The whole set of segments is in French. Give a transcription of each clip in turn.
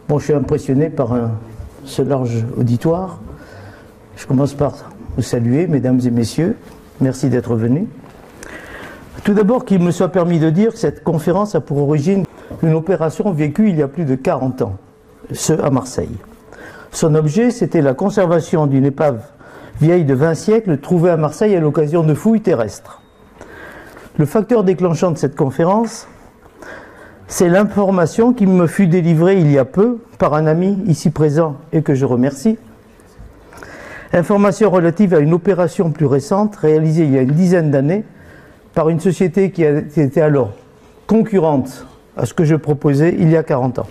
Bon, je suis impressionné par ce large auditoire. Je commence par vous saluer, mesdames et messieurs. Merci d'être venus. Tout d'abord, qu'il me soit permis de dire que cette conférence a pour origine une opération vécue il y a plus de 40 ans, ce à Marseille. Son objet, c'était la conservation d'une épave vieille de 20 siècles trouvée à Marseille à l'occasion de fouilles terrestres. Le facteur déclenchant de cette conférence, c'est l'information qui me fut délivrée il y a peu par un ami ici présent et que je remercie. Information relative à une opération plus récente réalisée il y a une dizaine d'années par une société qui était alors concurrente à ce que je proposais il y a 40 ans.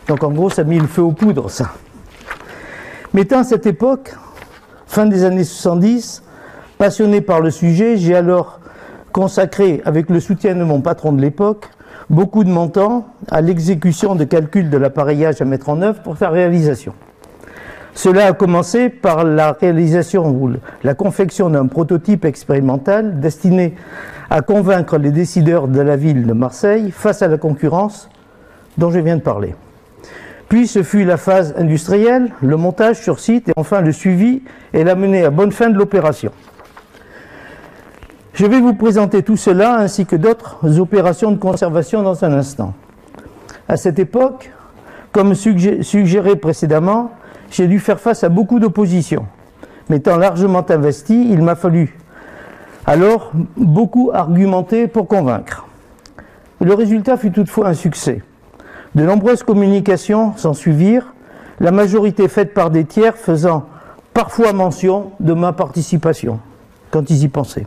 Donc en gros, ça a mis le feu aux poudres, ça. M'étant à cette époque, fin des années 70, passionné par le sujet, j'ai alors consacré, avec le soutien de mon patron de l'époque, beaucoup de mon temps à l'exécution de calculs de l'appareillage à mettre en œuvre pour sa réalisation. Cela a commencé par la réalisation ou la confection d'un prototype expérimental destiné à convaincre les décideurs de la ville de Marseille face à la concurrence dont je viens de parler. Puis ce fut la phase industrielle, le montage sur site et enfin le suivi et la menée à bonne fin de l'opération. Je vais vous présenter tout cela ainsi que d'autres opérations de conservation dans un instant. À cette époque, comme suggéré précédemment, j'ai dû faire face à beaucoup d'opposition. M'étant largement investi, il m'a fallu alors beaucoup argumenter pour convaincre. Le résultat fut toutefois un succès. De nombreuses communications s'en suivirent, la majorité faite par des tiers faisant parfois mention de ma participation, quand ils y pensaient.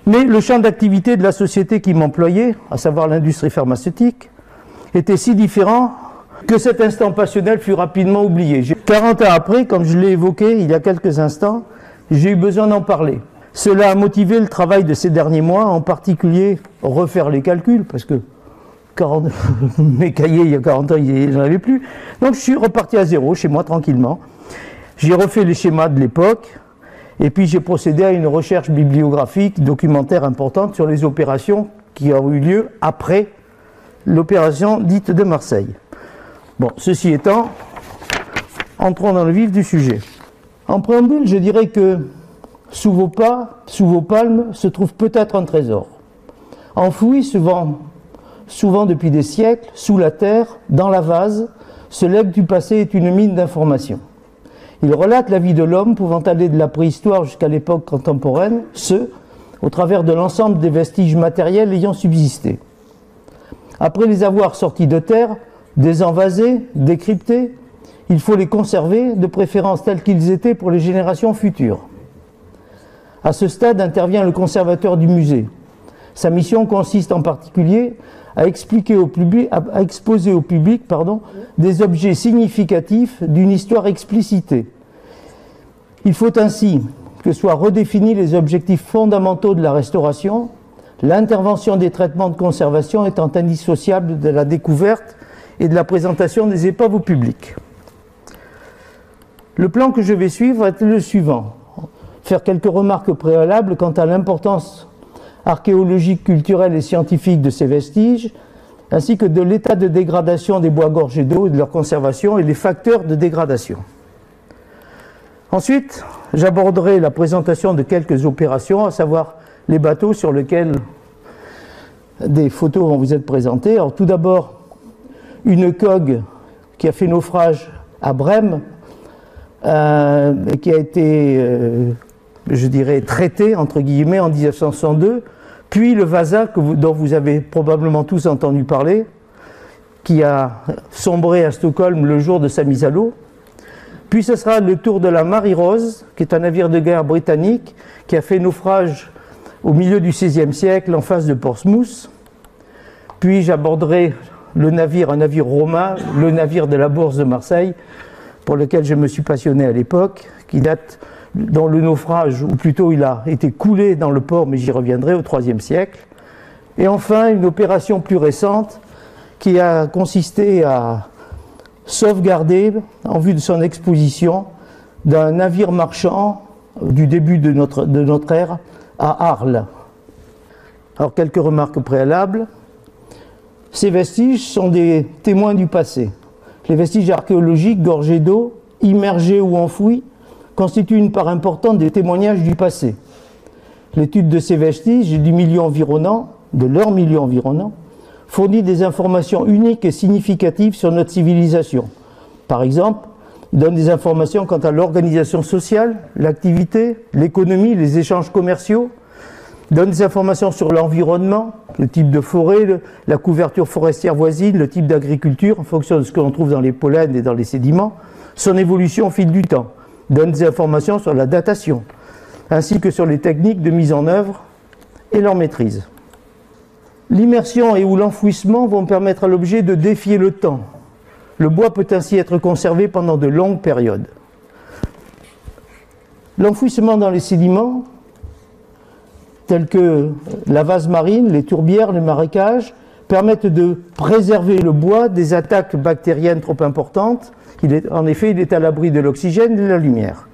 Mais le champ d'activité de la société qui m'employait, à savoir l'industrie pharmaceutique, était si différent que cet instant passionnel fut rapidement oublié. 40 ans après, comme je l'ai évoqué il y a quelques instants, j'ai eu besoin d'en parler. Cela a motivé le travail de ces derniers mois, en particulier refaire les calculs, parce que mes cahiers il y a 40 ans, j'en avais plus. Donc je suis reparti à zéro, chez moi, tranquillement. J'ai refait les schémas de l'époque, et puis j'ai procédé à une recherche bibliographique, documentaire importante sur les opérations qui ont eu lieu après l'opération dite de Marseille. Bon, ceci étant, entrons dans le vif du sujet. En préambule, je dirais que sous vos pas, sous vos palmes, se trouve peut-être un trésor. Enfoui souvent depuis des siècles, sous la terre, dans la vase, ce legs du passé est une mine d'informations. Il relate la vie de l'homme pouvant aller de la préhistoire jusqu'à l'époque contemporaine, au travers de l'ensemble des vestiges matériels ayant subsisté. Après les avoir sortis de terre, désenvasés, décryptés, il faut les conserver, de préférence tels qu'ils étaient pour les générations futures. À ce stade intervient le conservateur du musée. Sa mission consiste en particulier à exposer au public des objets significatifs d'une histoire explicitée. Il faut ainsi que soient redéfinis les objectifs fondamentaux de la restauration, l'intervention des traitements de conservation étant indissociable de la découverte et de la présentation des épaves au public. Le plan que je vais suivre est le suivant. Faire quelques remarques préalables quant à l'importance archéologique, culturelle et scientifique de ces vestiges, ainsi que de l'état de dégradation des bois gorgés d'eau et de leur conservation et les facteurs de dégradation. Ensuite, j'aborderai la présentation de quelques opérations, à savoir les bateaux sur lesquels des photos vont vous être présentées. Alors tout d'abord, une cogue qui a fait naufrage à Brême, qui a été, je dirais, traitée, entre guillemets, en 1962, puis le Vasa, dont vous avez probablement tous entendu parler, qui a sombré à Stockholm le jour de sa mise à l'eau. Puis ce sera le tour de la Mary Rose, qui est un navire de guerre britannique, qui a fait naufrage au milieu du XVIe siècle en face de Portsmouth. Puis j'aborderai un navire romain, le navire de la Bourse de Marseille, pour lequel je me suis passionné à l'époque, qui date dans le naufrage, ou plutôt il a été coulé dans le port, mais j'y reviendrai, au IIIe siècle. Et enfin, une opération plus récente qui a consisté à sauvegarder, en vue de son exposition, d'un navire marchand du début de notre ère à Arles. Alors, quelques remarques préalables. Ces vestiges sont des témoins du passé. Les vestiges archéologiques gorgés d'eau, immergés ou enfouis, constituent une part importante des témoignages du passé. L'étude de ces vestiges et du milieu environnant, de leur milieu environnant, fournit des informations uniques et significatives sur notre civilisation. Par exemple, il donne des informations quant à l'organisation sociale, l'activité, l'économie, les échanges commerciaux. Il donne des informations sur l'environnement, le type de forêt, la couverture forestière voisine, le type d'agriculture, en fonction de ce que l'on trouve dans les pollens et dans les sédiments, son évolution au fil du temps. Il donne des informations sur la datation, ainsi que sur les techniques de mise en œuvre et leur maîtrise. L'immersion et ou l'enfouissement vont permettre à l'objet de défier le temps. Le bois peut ainsi être conservé pendant de longues périodes. L'enfouissement dans les sédiments, tels que la vase marine, les tourbières, les marécages, permettent de préserver le bois des attaques bactériennes trop importantes. En effet, il est à l'abri de l'oxygène et de la lumière.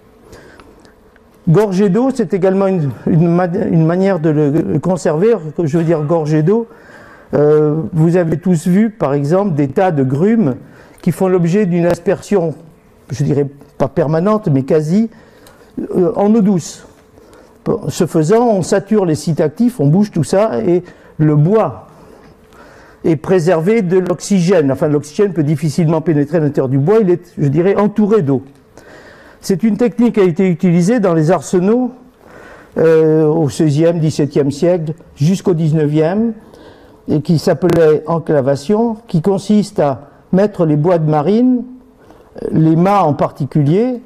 Gorgé d'eau, c'est également une manière de le conserver. Je veux dire gorgé d'eau. Vous avez tous vu, par exemple, des tas de grumes qui font l'objet d'une aspersion, je dirais pas permanente, mais quasi, en eau douce. Ce faisant, on sature les sites actifs, on bouge tout ça, et le bois est préservé de l'oxygène. Enfin, l'oxygène peut difficilement pénétrer à l'intérieur du bois, il est, je dirais, entouré d'eau. C'est une technique qui a été utilisée dans les arsenaux au XVIe, XVIIe siècle, jusqu'au XIXe, et qui s'appelait enclavation, qui consiste à mettre les bois de marine, les mâts en particulier,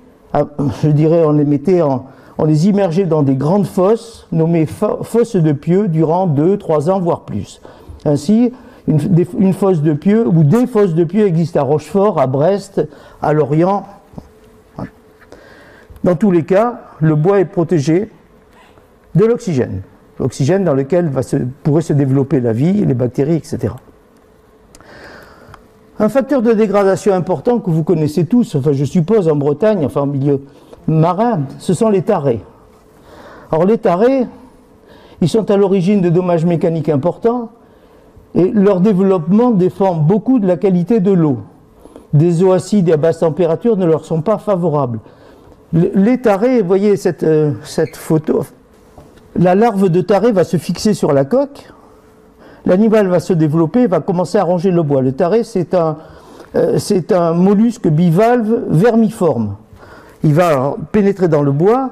je dirais on les immergeait dans des grandes fosses, nommées fosses de pieux, durant 2-3 ans, voire plus. Ainsi, une fosse de pieux, ou des fosses de pieux existent à Rochefort, à Brest, à Lorient. Dans tous les cas, le bois est protégé de l'oxygène. L'oxygène dans lequel pourrait se développer la vie, les bactéries, etc. Un facteur de dégradation important que vous connaissez tous, enfin je suppose en Bretagne, enfin en milieu marin, ce sont les tarés. Alors les tarés, ils sont à l'origine de dommages mécaniques importants et leur développement défend beaucoup de la qualité de l'eau. Des eaux acides et à basse température ne leur sont pas favorables. Les tarés, vous voyez cette photo, la larve de taré va se fixer sur la coque, l'animal va se développer, va commencer à ronger le bois. Le taré, c'est un mollusque bivalve vermiforme. Il va pénétrer dans le bois.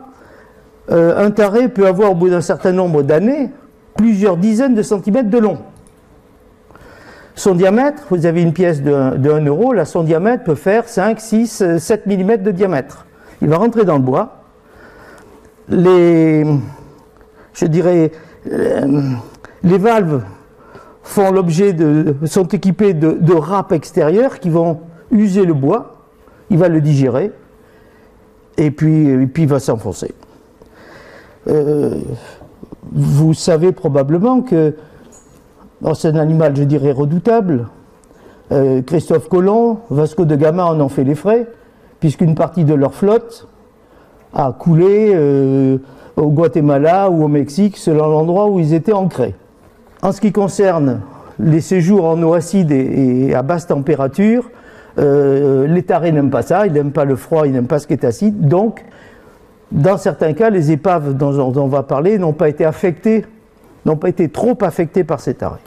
Un taré peut avoir, au bout d'un certain nombre d'années, plusieurs dizaines de centimètres de long. Son diamètre, vous avez une pièce de 1 euro, là, son diamètre peut faire 5, 6, 7 mm de diamètre. Il va rentrer dans le bois. Les valves sont équipées de râpes extérieures qui vont user le bois, il va le digérer, et puis il va s'enfoncer. Vous savez probablement que c'est un animal, je dirais, redoutable. Christophe Colomb, Vasco de Gama en ont fait les frais, puisqu'une partie de leur flotte a coulé au Guatemala ou au Mexique, selon l'endroit où ils étaient ancrés. En ce qui concerne les séjours en eau acide et à basse température, les tarés n'aiment pas ça, ils n'aiment pas le froid, ils n'aiment pas ce qui est acide. Donc, dans certains cas, les épaves dont on va parler n'ont pas été trop affectées par ces tarés.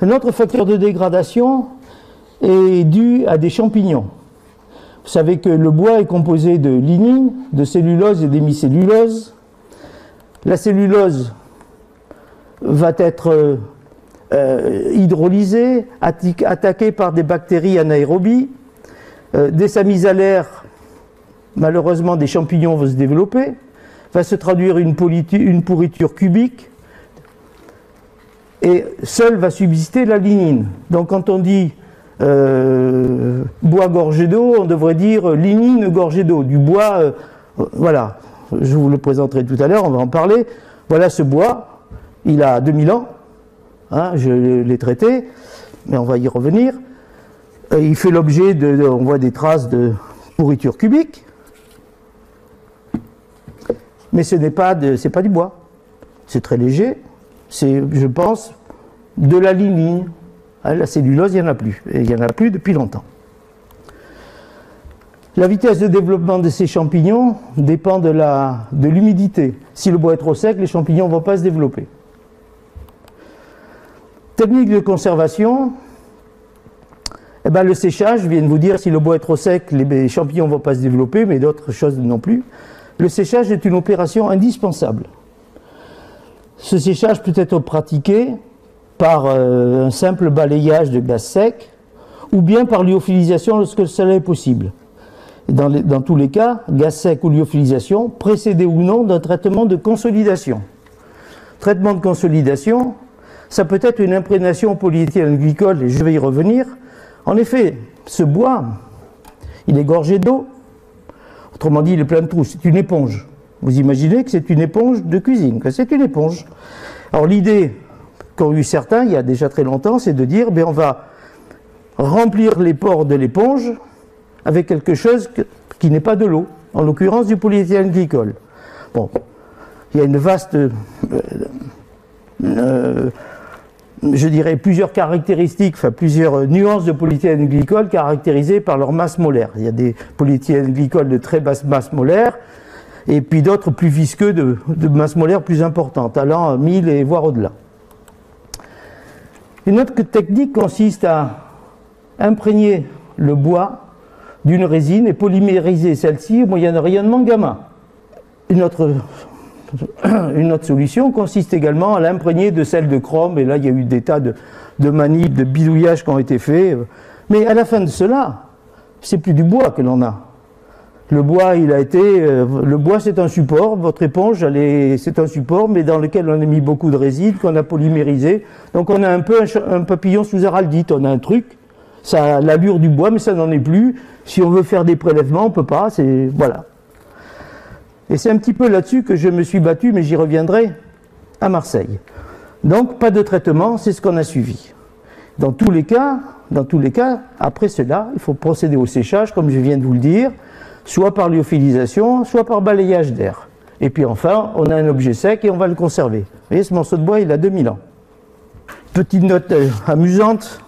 Un autre facteur de dégradation est dû à des champignons. Vous savez que le bois est composé de lignine, de cellulose et d'hémicellulose. La cellulose va être hydrolysée, attaquée par des bactéries anaérobies. Dès sa mise à l'air, malheureusement, des champignons vont se développer. Va se traduire une pourriture cubique. Et seule va subsister la lignine. Donc quand on dit bois gorgé d'eau, on devrait dire lignine gorgée d'eau. Du bois, voilà, je vous le présenterai tout à l'heure, on va en parler. Voilà ce bois, il a 2000 ans, hein, je l'ai traité, mais on va y revenir. Il fait l'objet on voit des traces de pourriture cubique, mais ce n'est pas du bois, c'est très léger, c'est, je pense, de la lignine. La cellulose, il n'y en a plus. Et il n'y en a plus depuis longtemps. La vitesse de développement de ces champignons dépend de l'humidité. Si le bois est trop sec, les champignons ne vont pas se développer. Technique de conservation, eh ben, le séchage, je viens de vous dire, si le bois est trop sec, les champignons ne vont pas se développer, mais d'autres choses non plus. Le séchage est une opération indispensable. Ce séchage peut être pratiqué par un simple balayage de gaz sec ou bien par lyophilisation lorsque cela est possible. Dans tous les cas, gaz sec ou lyophilisation, précédé ou non d'un traitement de consolidation. Traitement de consolidation, ça peut être une imprégnation au polyéthylène glycol, et je vais y revenir. En effet, ce bois, il est gorgé d'eau, autrement dit, il est plein de trous, c'est une éponge. Vous imaginez que c'est une éponge de cuisine, que c'est une éponge. Alors l'idée qu'ont eu certains, il y a déjà très longtemps, c'est de dire, on va remplir les pores de l'éponge avec quelque chose qui n'est pas de l'eau, en l'occurrence du polyéthylène glycol. Bon, il y a une vaste, je dirais, plusieurs caractéristiques, enfin plusieurs nuances de polyéthylène glycol caractérisées par leur masse molaire. Il y a des polyéthylène glycol de très basse masse molaire, et puis d'autres plus visqueux de masse molaire plus importante, allant à 1000 et voire au-delà. Une autre technique consiste à imprégner le bois d'une résine et polymériser celle-ci au moyen d'un rayonnement gamma. Une autre solution consiste également à l'imprégner de sel de chrome, et là il y a eu des tas de manips, de bidouillages qui ont été faits. Mais à la fin de cela, c'est plus du bois que l'on a. Le bois, le bois c'est un support, votre éponge c'est un support, mais dans lequel on a mis beaucoup de résine, qu'on a polymérisé. Donc on a un peu un papillon sous araldite, on a un truc. Ça a l'allure du bois, mais ça n'en est plus. Si on veut faire des prélèvements, on ne peut pas. Voilà. Et c'est un petit peu là-dessus que je me suis battu, mais j'y reviendrai à Marseille. Donc, pas de traitement, c'est ce qu'on a suivi. Dans tous les cas, après cela, il faut procéder au séchage, comme je viens de vous le dire, soit par lyophilisation, soit par balayage d'air. Et puis enfin, on a un objet sec et on va le conserver. Vous voyez, ce morceau de bois, il a 2000 ans. Petite note amusante.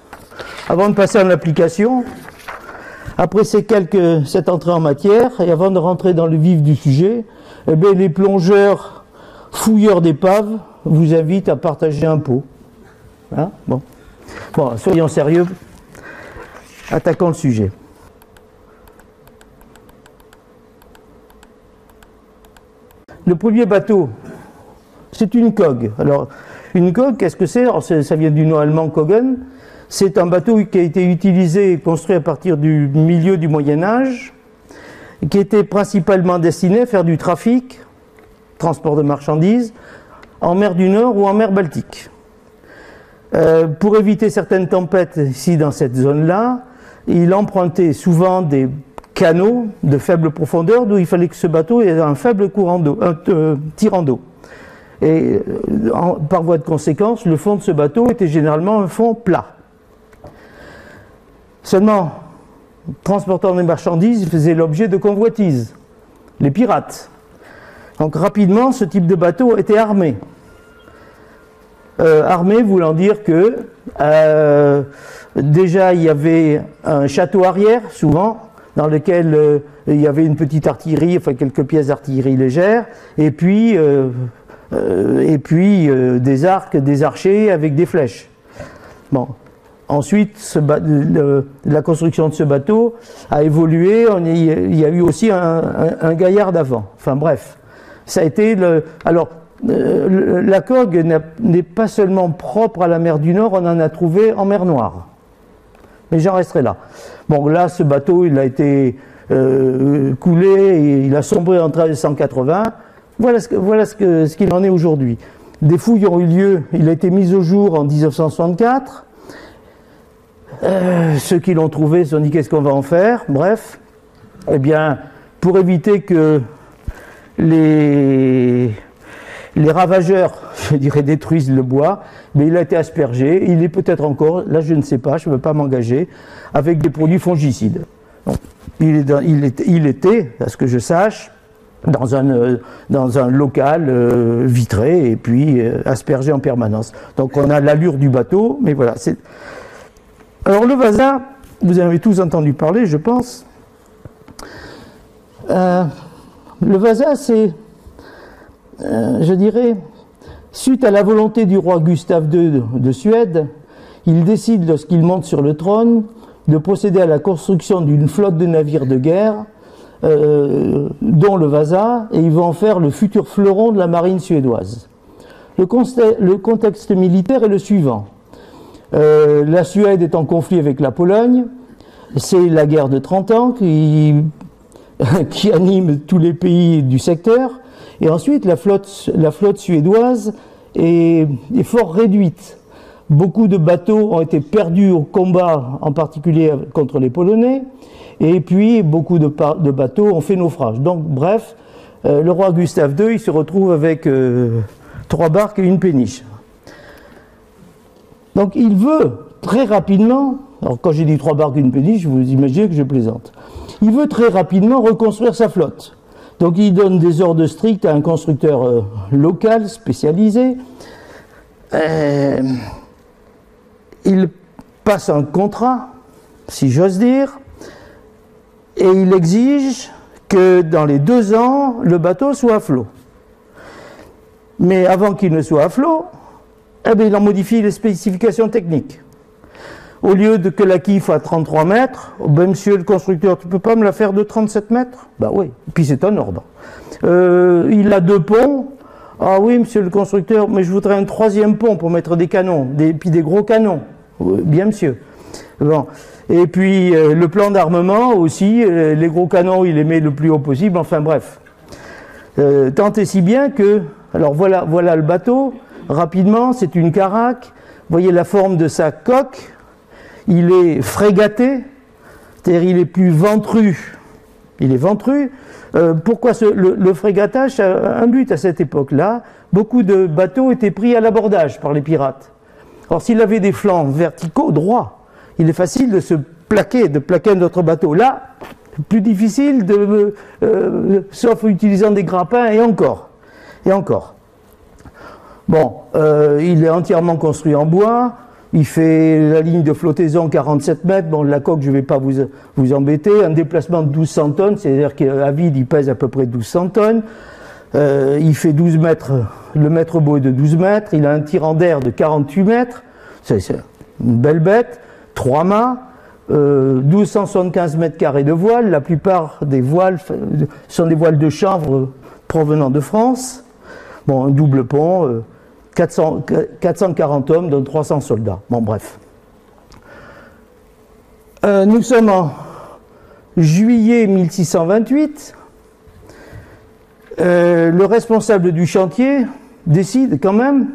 Avant de passer à l'application, après cette entrée en matière, et avant de rentrer dans le vif du sujet, eh bien, les plongeurs fouilleurs d'épaves vous invitent à partager un pot. Hein? Bon, soyons sérieux, attaquons le sujet. Le premier bateau, c'est une cogue. Alors, une cogue, qu'est-ce que c'est? Ça vient du nom allemand Koggen. C'est un bateau qui a été utilisé et construit à partir du milieu du Moyen-Âge, qui était principalement destiné à faire du trafic, transport de marchandises, en mer du Nord ou en mer Baltique. Pour éviter certaines tempêtes ici dans cette zone-là, il empruntait souvent des canaux de faible profondeur, d'où il fallait que ce bateau ait un faible courant d'eau, tirant d'eau. Et par voie de conséquence, le fond de ce bateau était généralement un fond plat. Seulement, transportant des marchandises, il faisait l'objet de convoitises, les pirates. Donc rapidement, ce type de bateau était armé. Armé voulant dire que déjà il y avait un château arrière, souvent, dans lequel il y avait une petite artillerie, enfin quelques pièces d'artillerie légère, et puis des arcs, des archers avec des flèches. Bon. Ensuite, la construction de ce bateau a évolué, il y a eu aussi un gaillard d'avant. Enfin bref, ça a été la cogue n'est pas seulement propre à la mer du Nord, on en a trouvé en mer Noire. Mais j'en resterai là. Bon, là, ce bateau, il a été coulé, et il a sombré en 1380. Voilà ce qu'il en est aujourd'hui. Des fouilles ont eu lieu, il a été mis au jour en 1964. Ceux qui l'ont trouvé se sont dit qu'est-ce qu'on va en faire. Bref, eh bien, pour éviter que les ravageurs, je dirais, détruisent le bois, mais il a été aspergé, il est peut-être encore, là je ne sais pas, je ne veux pas m'engager, avec des produits fongicides. Donc, il était, à ce que je sache, dans un local vitré et puis aspergé en permanence. Donc on a l'allure du bateau, mais voilà, Alors le Vasa, vous en avez tous entendu parler, je pense. Le Vasa, c'est, je dirais, suite à la volonté du roi Gustave II de Suède, il décide, lorsqu'il monte sur le trône, de procéder à la construction d'une flotte de navires de guerre, dont le Vasa, et il va en faire le futur fleuron de la marine suédoise. Le contexte militaire est le suivant. La Suède est en conflit avec la Pologne, c'est la guerre de 30 ans qui anime tous les pays du secteur, et ensuite la flotte suédoise est fort réduite. Beaucoup de bateaux ont été perdus au combat, en particulier contre les Polonais, et puis beaucoup de bateaux ont fait naufrage. Donc bref, le roi Gustave II il se retrouve avec 3 barques et une péniche. Donc il veut très rapidement, alors quand j'ai dit 3 barques et une péniche, vous imaginez que je plaisante, il veut très rapidement reconstruire sa flotte. Donc il donne des ordres stricts à un constructeur local, spécialisé. Il passe un contrat, si j'ose dire, et il exige que dans les 2 ans, le bateau soit à flot. Mais avant qu'il ne soit à flot, eh bien, il en modifie les spécifications techniques. Au lieu de que la quille fasse 33 mètres, oh ben, monsieur le constructeur, tu ne peux pas me la faire de 37 mètres? Ben oui, puis c'est un ordre. Il a 2 ponts. Ah oui, monsieur le constructeur, mais je voudrais un 3e pont pour mettre des canons, puis des gros canons. Bien, monsieur. Bon. Et puis, le plan d'armement aussi, les gros canons, il les met le plus haut possible, enfin bref. Tant et si bien que, alors voilà le bateau, rapidement, c'est une caraque, vous voyez la forme de sa coque, il est frégaté, c'est-à-dire il est plus ventru. Il est ventru. Pourquoi le frégatage a un but à cette époque-là? Beaucoup de bateaux étaient pris à l'abordage par les pirates. Or, s'il avait des flancs verticaux, droits, il est facile de se plaquer, de plaquer un autre bateau. Là, plus difficile, sauf utilisant des grappins, et encore. Et encore. Bon, il est entièrement construit en bois. Il fait la ligne de flottaison 47 mètres. Bon, la coque, je ne vais pas vous embêter. Un déplacement de 1200 tonnes, c'est-à-dire qu'à vide, il pèse à peu près 1200 tonnes. Il fait 12 mètres, le mètre beau est de 12 mètres. Il a un tirant d'air de 48 mètres. C'est une belle bête. 3 mâts. 1275 mètres carrés de voile. La plupart des voiles sont des voiles de chanvre provenant de France. Bon, un double pont. 440 hommes, dont 300 soldats. Bon, bref. Nous sommes en juillet 1628. Le responsable du chantier décide quand même,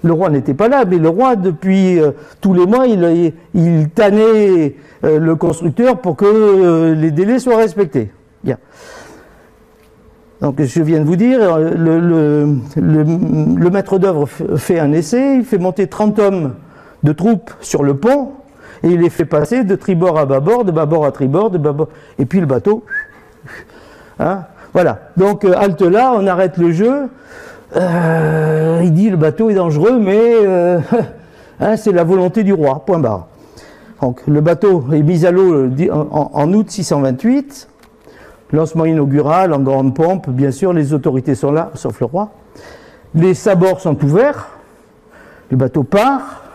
le roi n'était pas là, mais le roi, depuis tous les mois, il tannait le constructeur pour que les délais soient respectés. Bien. Donc, je viens de vous dire, le maître d'œuvre fait un essai, il fait monter 30 hommes de troupes sur le pont, et il les fait passer de tribord à bâbord, de bâbord à tribord, de bâbord, et puis le bateau, hein, voilà. Donc, halte là, on arrête le jeu, il dit le bateau est dangereux, mais hein, c'est la volonté du roi, point barre. Donc, le bateau est mis à l'eau en août 628, lancement inaugural en grande pompe, bien sûr, les autorités sont là, sauf le roi. Les sabords sont ouverts, le bateau part,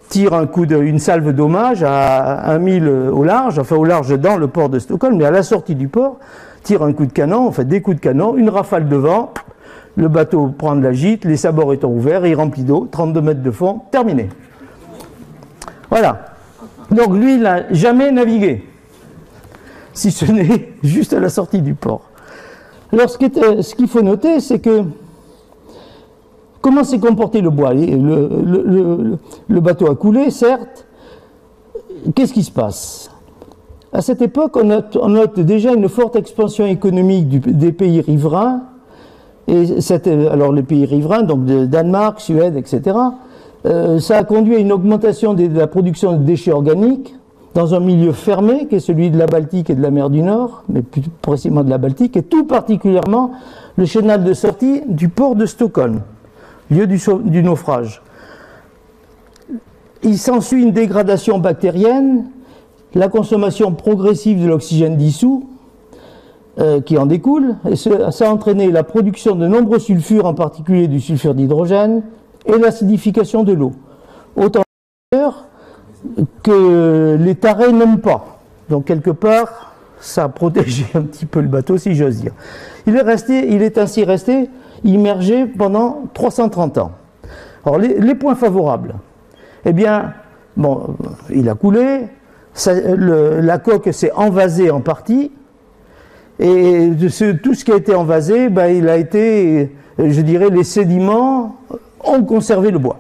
tire une salve d'hommage à 1 mille au large, enfin au large dans le port de Stockholm, mais à la sortie du port, tire un coup de canon, en fait des coups de canon, une rafale de vent, le bateau prend de la gîte, les sabords étant ouverts, et il remplit d'eau, 32 mètres de fond, terminé. Voilà. Donc lui, il n'a jamais navigué, si ce n'est juste à la sortie du port. Alors ce qu'il faut noter, c'est que comment s'est comporté le bois? Le bateau a coulé, certes. Qu'est-ce qui se passe? À cette époque, on note déjà une forte expansion économique des pays riverains. Et alors les pays riverains, donc de Danemark, Suède, etc., ça a conduit à une augmentation de la production de déchets organiques dans un milieu fermé, qui est celui de la Baltique et de la mer du Nord, mais plus précisément de la Baltique, et tout particulièrement le chenal de sortie du port de Stockholm, lieu du naufrage. il s'ensuit une dégradation bactérienne, la consommation progressive de l'oxygène dissous, qui en découle, et ça a entraîné la production de nombreux sulfures, en particulier du sulfure d'hydrogène, et l'acidification de l'eau. Autant que les tarés n'aiment pas. Donc quelque part, ça a protégé un petit peu le bateau, si j'ose dire. Il est ainsi resté immergé pendant 330 ans. Alors les points favorables, eh bien, bon, il a coulé, la coque s'est envasée en partie, et tout ce qui a été envasé, ben, il a été, je dirais, les sédiments ont conservé le bois.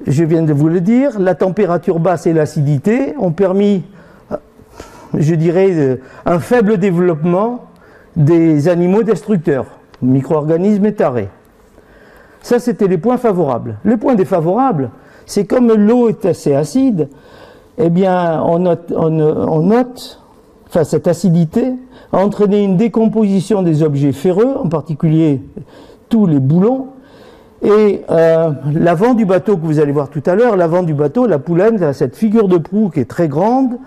Je viens de vous le dire, la température basse et l'acidité ont permis, je dirais, un faible développement des animaux destructeurs, micro-organismes et tarés. Ça, c'était les points favorables. Les points défavorables, c'est comme l'eau est assez acide, eh bien, on note, enfin, cette acidité a entraîné une décomposition des objets ferreux, en particulier tous les boulons, et l'avant du bateau que vous allez voir tout à l'heure, l'avant du bateau, la poulaine, cette figure de proue qui est très grande,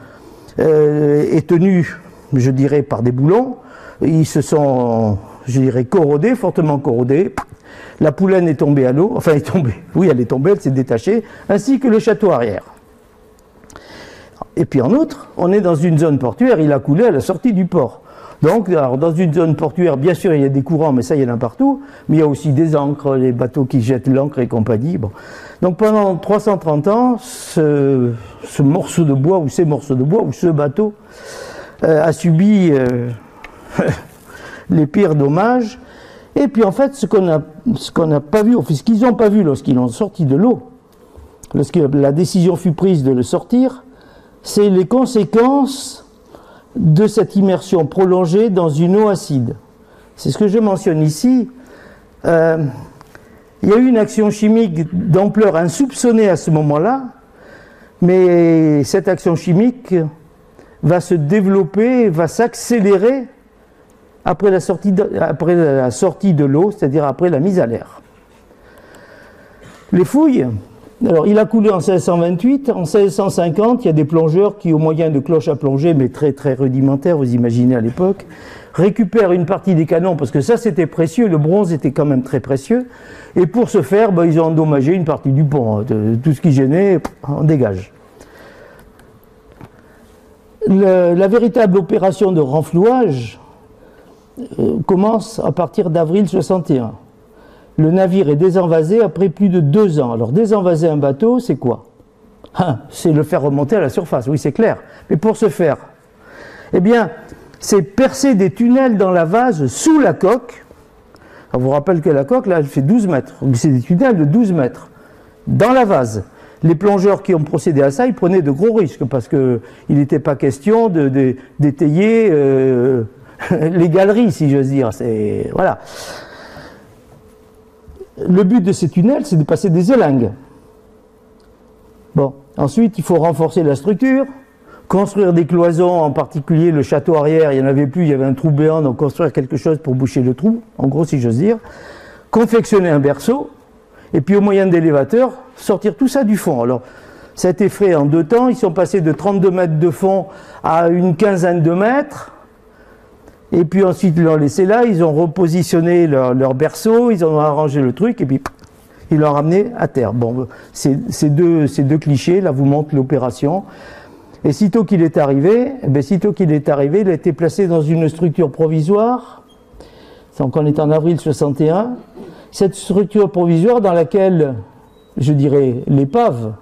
est tenue, je dirais, par des boulons. Ils se sont, je dirais, corrodés, fortement corrodés. La poulaine est tombée à l'eau, enfin, elle est tombée, oui, elle est tombée, elle s'est détachée, ainsi que le château arrière. Et puis en outre, on est dans une zone portuaire, il a coulé à la sortie du port. Donc, alors, dans une zone portuaire, bien sûr, il y a des courants, mais ça, il y en a partout, mais il y a aussi des ancres, les bateaux qui jettent l'ancre et compagnie. Bon. Donc, pendant 330 ans, ce morceau de bois, ou ces morceaux de bois, ou ce bateau, a subi les pires dommages. Et puis, en fait, ce qu'on n'a pas vu, ce qu'ils n'ont pas vu lorsqu'ils l'ont sorti de l'eau, lorsque la décision fut prise de le sortir, c'est les conséquences de cette immersion prolongée dans une eau acide. C'est ce que je mentionne ici. Il y a eu une action chimique d'ampleur insoupçonnée à ce moment-là, mais cette action chimique va se développer, va s'accélérer après la sortie de l'eau, c'est-à-dire après la mise à l'air. Les fouilles. Alors, il a coulé en 1628. En 1650, il y a des plongeurs qui, au moyen de cloches à plonger, mais très très rudimentaires, vous imaginez à l'époque, récupèrent une partie des canons, parce que ça c'était précieux, le bronze était quand même très précieux, et pour ce faire, ben, ils ont endommagé une partie du pont. Tout ce qui gênait, on dégage. La véritable opération de renflouage commence à partir d'avril 61. Le navire est désenvasé après plus de 2 ans. Alors désenvaser un bateau, c'est quoi? C'est le faire remonter à la surface, oui c'est clair. Mais pour ce faire, eh bien, c'est percer des tunnels dans la vase sous la coque. Alors, je vous rappelle que la coque, là, elle fait 12 mètres. Donc c'est des tunnels de 12 mètres dans la vase. Les plongeurs qui ont procédé à ça, ils prenaient de gros risques parce qu'il n'était pas question d'étayer les galeries, si j'ose dire. Voilà. Le but de ces tunnels, c'est de passer des élingues. Bon, ensuite, il faut renforcer la structure, construire des cloisons, en particulier le château arrière, il n'y en avait plus, il y avait un trou béant, donc construire quelque chose pour boucher le trou, en gros, si j'ose dire. Confectionner un berceau, et puis au moyen d'élévateurs, sortir tout ça du fond. Alors, ça a été fait en 2 temps, ils sont passés de 32 mètres de fond à une quinzaine de mètres. Et puis ensuite, ils l'ont laissé là, ils ont repositionné leur berceau, ils ont arrangé le truc, et puis ils l'ont ramené à terre. Bon, ces deux clichés, là, vous montrent l'opération. Et sitôt qu'il est arrivé, il a été placé dans une structure provisoire. Donc on est en avril 61. Cette structure provisoire dans laquelle, je dirais, l'épave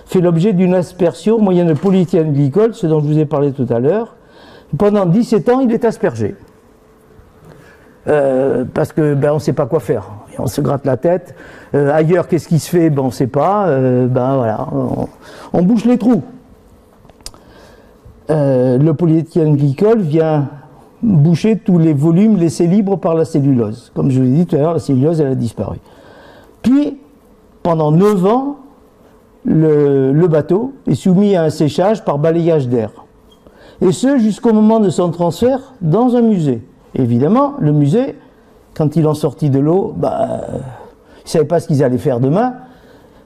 fait l'objet d'une aspersion moyenne de polyéthylène glycol, ce dont je vous ai parlé tout à l'heure. Pendant 17 ans, il est aspergé. Parce que on ne sait pas quoi faire. Et on se gratte la tête. Ailleurs, qu'est-ce qui se fait? On ne sait pas. Voilà, on bouche les trous. Le polyéthylène glycol vient boucher tous les volumes laissés libres par la cellulose. Comme je vous l'ai dit tout à l'heure, la cellulose, elle a disparu. Puis, pendant 9 ans, le bateau est soumis à un séchage par balayage d'air. Et ce, jusqu'au moment de son transfert dans un musée. Évidemment, le musée, quand ils l'ont sorti de l'eau, ils ne savaient pas ce qu'ils allaient faire demain.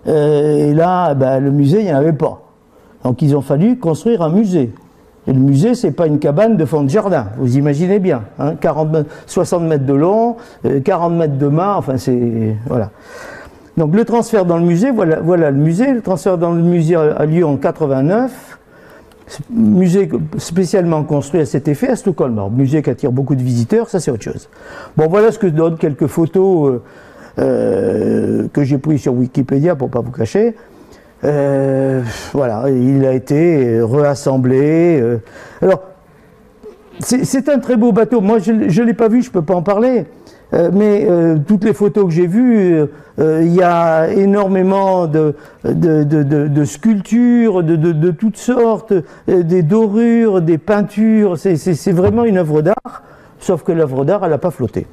Et là, ben, le musée, il n'y en avait pas. Donc ils ont fallu construire un musée. Et le musée, c'est pas une cabane de fond de jardin, vous imaginez bien. Hein, 60 mètres de long, 40 mètres de mât, enfin c'est... Voilà. Donc le transfert dans le musée, voilà le musée. Le transfert dans le musée a lieu en 89. Musée spécialement construit à cet effet à Stockholm. Alors, musée qui attire beaucoup de visiteurs, ça c'est autre chose. Bon, voilà ce que donnent quelques photos que j'ai prises sur Wikipédia pour pas vous cacher. Voilà, il a été réassemblé. Alors, c'est un très beau bateau. Moi, je ne l'ai pas vu, je ne peux pas en parler. Mais toutes les photos que j'ai vues, il y a énormément de sculptures, de toutes sortes, des dorures, des peintures. C'est vraiment une œuvre d'art, sauf que l'œuvre d'art, elle n'a pas flotté.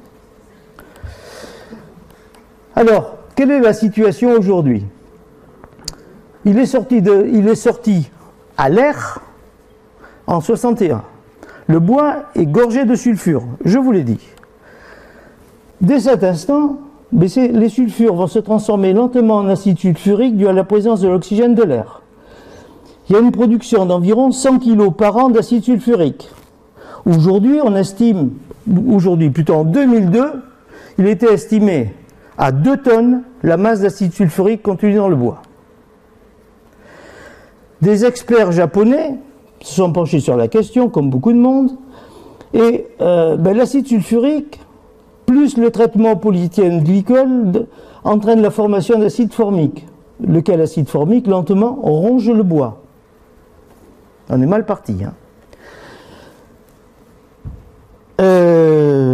Alors, quelle est la situation aujourd'hui ? Il est sorti à l'air en 61. Le bois est gorgé de sulfure, je vous l'ai dit. Dès cet instant, les sulfures vont se transformer lentement en acide sulfurique dû à la présence de l'oxygène de l'air. Il y a une production d'environ 100 kg par an d'acide sulfurique. Aujourd'hui, on estime, plutôt en 2002, il était estimé à 2 tonnes la masse d'acide sulfurique contenue dans le bois. Des experts japonais se sont penchés sur la question, comme beaucoup de monde, et l'acide sulfurique, plus le traitement polyéthylène glycol, entraîne la formation d'acide formique, lequel acide formique, lentement, ronge le bois. On est mal parti. Hein.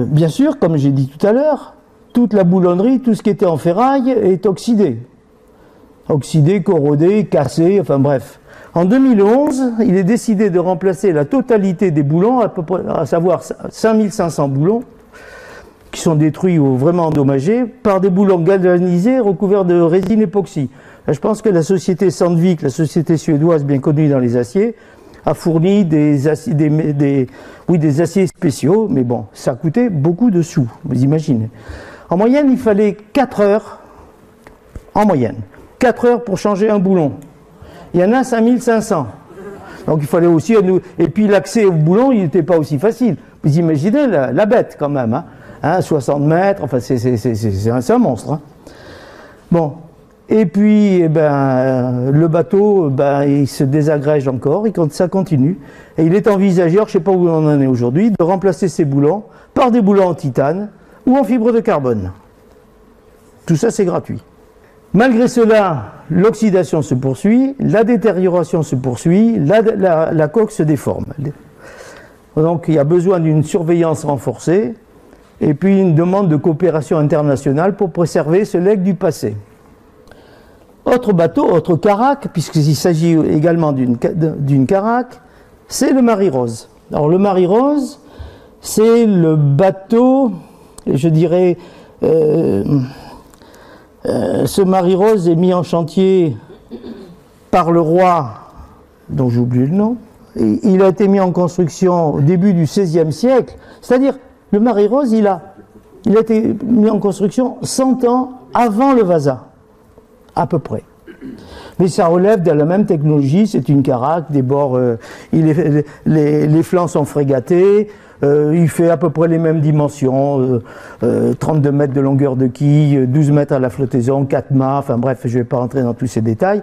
Bien sûr, comme j'ai dit tout à l'heure, toute la boulonnerie, tout ce qui était en ferraille est oxydé. Oxydé, corrodé, cassé, enfin bref. En 2011, il est décidé de remplacer la totalité des boulons, à savoir 5500 boulons, qui sont détruits ou vraiment endommagés, par des boulons galvanisés recouverts de résine époxy. Là, je pense que la société Sandvik, la société suédoise bien connue dans les aciers, a fourni des aciers spéciaux, mais bon, ça a coûté beaucoup de sous, vous imaginez. En moyenne, il fallait 4 heures, en moyenne, 4 heures pour changer un boulon. Il y en a 5500. Donc il fallait aussi... Et puis l'accès au boulon, il n'était pas aussi facile. Vous imaginez la bête quand même, hein, 60 mètres, enfin c'est un monstre. Hein. Bon, et puis le bateau, il se désagrège encore, et ça continue. Et il est envisagé, je ne sais pas où on en est aujourd'hui, de remplacer ces boulons par des boulons en titane ou en fibre de carbone. Tout ça c'est gratuit. Malgré cela, l'oxydation se poursuit, la détérioration se poursuit, la coque se déforme. Donc il y a besoin d'une surveillance renforcée et puis une demande de coopération internationale pour préserver ce legs du passé. Autre bateau, autre caraque, puisqu'il s'agit également d'une caraque, c'est le Marie-Rose. Alors le Marie-Rose, c'est le bateau, je dirais... ce Marie-Rose est mis en chantier par le roi, dont j'ai oublié le nom. Il a été mis en construction au début du XVIe siècle. C'est-à-dire, le Marie-Rose, il a été mis en construction 100 ans avant le Vasa, à peu près. Mais ça relève de la même technologie, c'est une caraque, des bords, les flancs sont frégatés. Il fait à peu près les mêmes dimensions, 32 mètres de longueur de quille, 12 mètres à la flottaison, 4 mâts, enfin bref, je ne vais pas rentrer dans tous ces détails.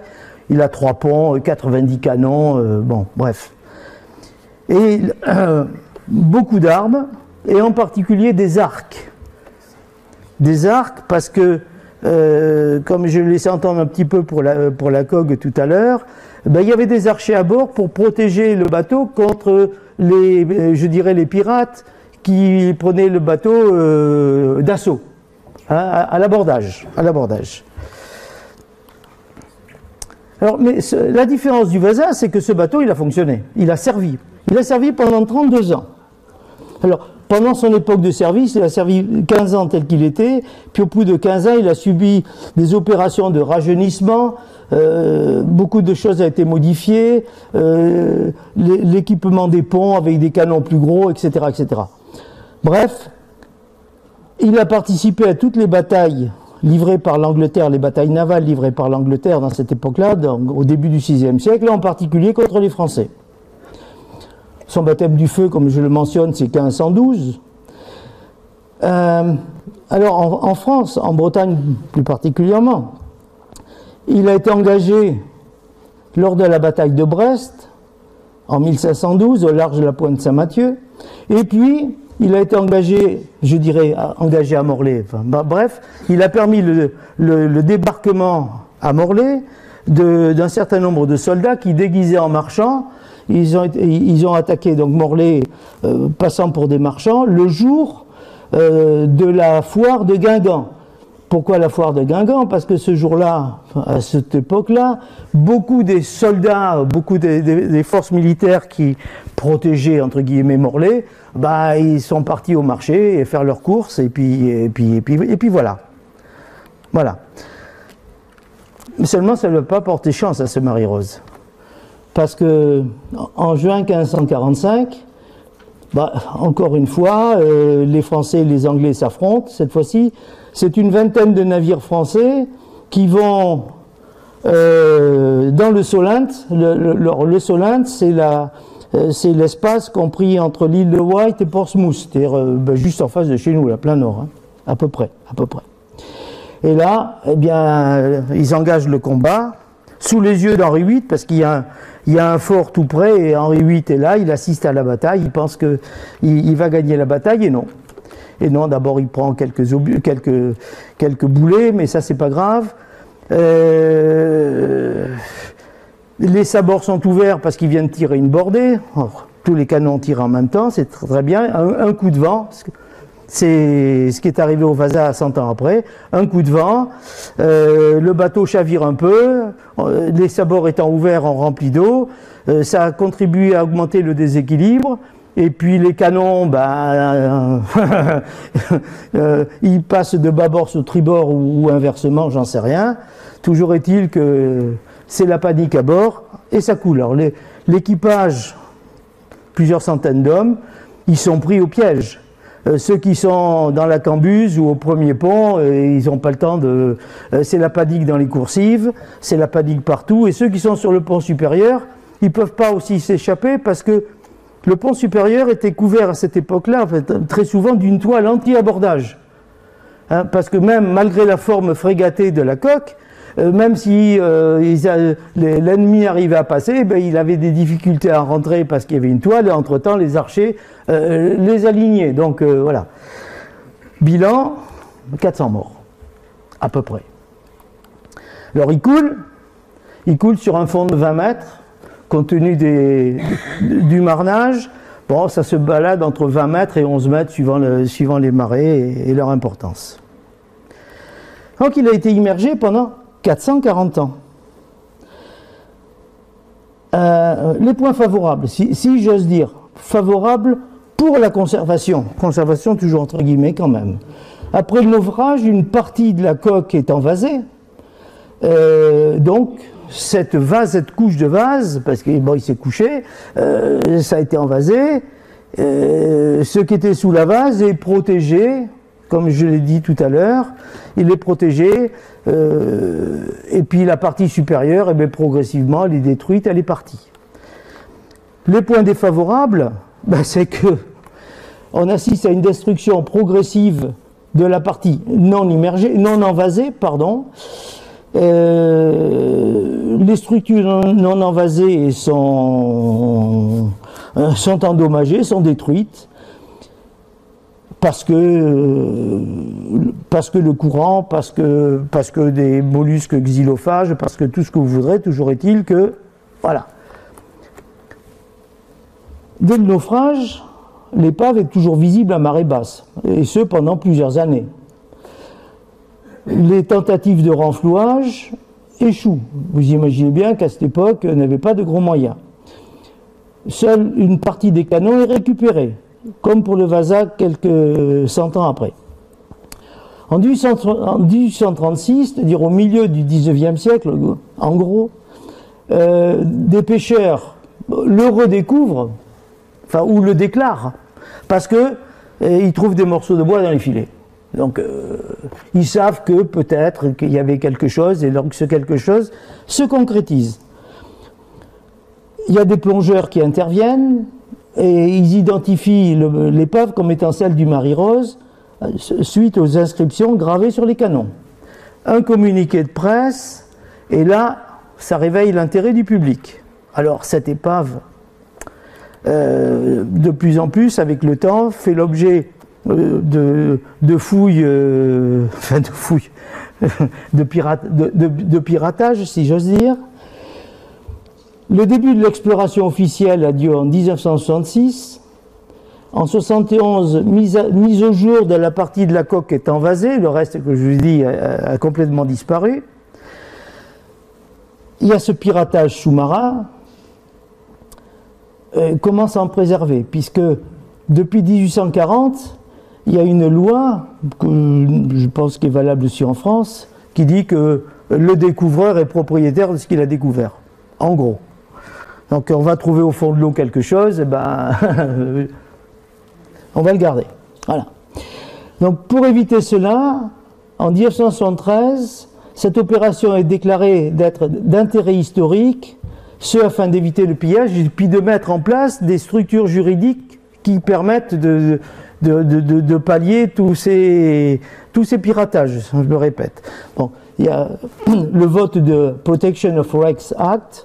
Il a 3 ponts, 90 canons, bon, bref. Et beaucoup d'armes, et en particulier des arcs. Des arcs parce que, comme je laissais entendre un petit peu pour la cogue tout à l'heure, il y avait des archers à bord pour protéger le bateau contre les pirates qui prenaient le bateau d'assaut, hein, à l'abordage. Alors, mais la différence du Vasa, c'est que ce bateau, il a fonctionné, il a servi. Il a servi pendant 32 ans. Alors, pendant son époque de service, il a servi 15 ans tel qu'il était, puis au bout de 15 ans, il a subi des opérations de rajeunissement, beaucoup de choses ont été modifiées, l'équipement des ponts avec des canons plus gros, etc., etc. Bref, il a participé à toutes les batailles livrées par l'Angleterre, les batailles navales livrées par l'Angleterre dans cette époque-là, au début du VIe siècle, en particulier contre les Français. Son baptême du feu, comme je le mentionne, c'est 1512. Alors en France, en Bretagne plus particulièrement, il a été engagé lors de la bataille de Brest en 1512 au large de la pointe Saint-Mathieu, et puis il a été engagé, je dirais, engagé à Morlaix. Enfin, bref, il a permis le débarquement à Morlaix d'un certain nombre de soldats qui, déguisés en marchands, ils ont attaqué donc Morlaix, passant pour des marchands, le jour de la foire de Guingamp. Pourquoi la foire de Guingamp? Parce que ce jour-là, à cette époque-là, beaucoup des soldats, beaucoup des forces militaires qui protégeaient, entre guillemets, Morlaix, bah, ils sont partis au marché et faire leurs courses, et puis voilà. Voilà. Mais seulement, ça ne va pas porter chance à ce Marie-Rose. Parce que, en juin 1545, bah, encore une fois, les Français et les Anglais s'affrontent. Cette fois-ci, c'est une vingtaine de navires français qui vont dans le Solent. Le Solent, c'est l'espace compris entre l'île de Wight et Portsmouth, c'est-à-dire juste en face de chez nous, là, plein nord, hein, à peu près. Et là, eh bien, ils engagent le combat sous les yeux d'Henri VIII, parce qu'il y a un fort tout près, et Henri VIII est là, il assiste à la bataille, il pense qu'il va gagner la bataille, et non. Et non, d'abord il prend quelques boulets, mais ça c'est pas grave. Les sabords sont ouverts parce qu'ils viennent tirer une bordée. Or, tous les canons tirent en même temps, c'est très bien. Un coup de vent, c'est ce qui est arrivé au Vasa 100 ans après. Un coup de vent, le bateau chavire un peu, les sabords étant ouverts en remplis d'eau, ça a contribué à augmenter le déséquilibre. Et puis les canons, ils passent de bâbord sur tribord ou inversement, j'en sais rien. Toujours est-il que c'est la panique à bord et ça coule. Alors l'équipage, plusieurs centaines d'hommes, ils sont pris au piège. Ceux qui sont dans la cambuse ou au premier pont, ils n'ont pas le temps de... c'est la panique dans les coursives, c'est la panique partout. Et ceux qui sont sur le pont supérieur, ils ne peuvent pas aussi s'échapper parce que le pont supérieur était couvert à cette époque-là, en fait, très souvent d'une toile anti-abordage. Hein, parce que même malgré la forme frégatée de la coque, même si l'ennemi arrivait à passer, ben, il avait des difficultés à rentrer parce qu'il y avait une toile, et entre-temps les archers les alignaient. Donc voilà. Bilan, 400 morts, à peu près. Alors il coule sur un fond de 20 mètres, compte tenu du marnage. Bon, ça se balade entre 20 mètres et 11 mètres suivant les marées et leur importance. Donc il a été immergé pendant 440 ans. Les points favorables, si j'ose dire, favorables pour la conservation toujours entre guillemets quand même. Après le naufrage, une partie de la coque est envasée, donc cette couche de vase, parce qu'il bon, s'est couché, ça a été envasé, ce qui était sous la vase est protégé, comme je l'ai dit tout à l'heure, il est protégé, et puis la partie supérieure, eh bien, progressivement, elle est détruite, elle est partie. Les points défavorables, ben, c'est que on assiste à une destruction progressive de la partie non envasée, pardon. Les structures non envasées sont endommagées, sont détruites parce que le courant, parce que des mollusques xylophages, parce que tout ce que vous voudrez, toujours est-il que voilà. Dès le naufrage, l'épave est toujours visible à marée basse, et ce pendant plusieurs années. Les tentatives de renflouage échouent. Vous imaginez bien qu'à cette époque, on n'avait pas de gros moyens. Seule une partie des canons est récupérée, comme pour le Vasa quelques 100 ans après. En 1836, c'est-à-dire au milieu du 19e siècle, en gros, des pêcheurs le redécouvrent, enfin, ou le déclarent, parce qu'ils trouvent des morceaux de bois dans les filets. Donc, ils savent que peut-être qu'il y avait quelque chose, et donc ce quelque chose se concrétise. Il y a des plongeurs qui interviennent, et ils identifient l'épave comme étant celle du Marie-Rose, suite aux inscriptions gravées sur les canons. Un communiqué de presse, et là, ça réveille l'intérêt du public. Alors, cette épave, de plus en plus, avec le temps, fait l'objet de fouilles, de piratage, si j'ose dire. Le début de l'exploration officielle a lieu en 1966. En 1971, mise au jour de la partie de la coque est envasée, le reste que je vous dis a complètement disparu. Il y a ce piratage sous-marin. Comment s'en préserver? Puisque depuis 1840, il y a une loi, que je pense qui est valable aussi en France, qui dit que le découvreur est propriétaire de ce qu'il a découvert. En gros. Donc on va trouver au fond de l'eau quelque chose, et ben, on va le garder. Voilà. Donc pour éviter cela, en 1973, cette opération est déclarée d'être d'intérêt historique, ce afin d'éviter le pillage et puis de mettre en place des structures juridiques qui permettent de pallier tous ces piratages, je le répète. Bon, il y a le vote de Protection of Wrecks Act,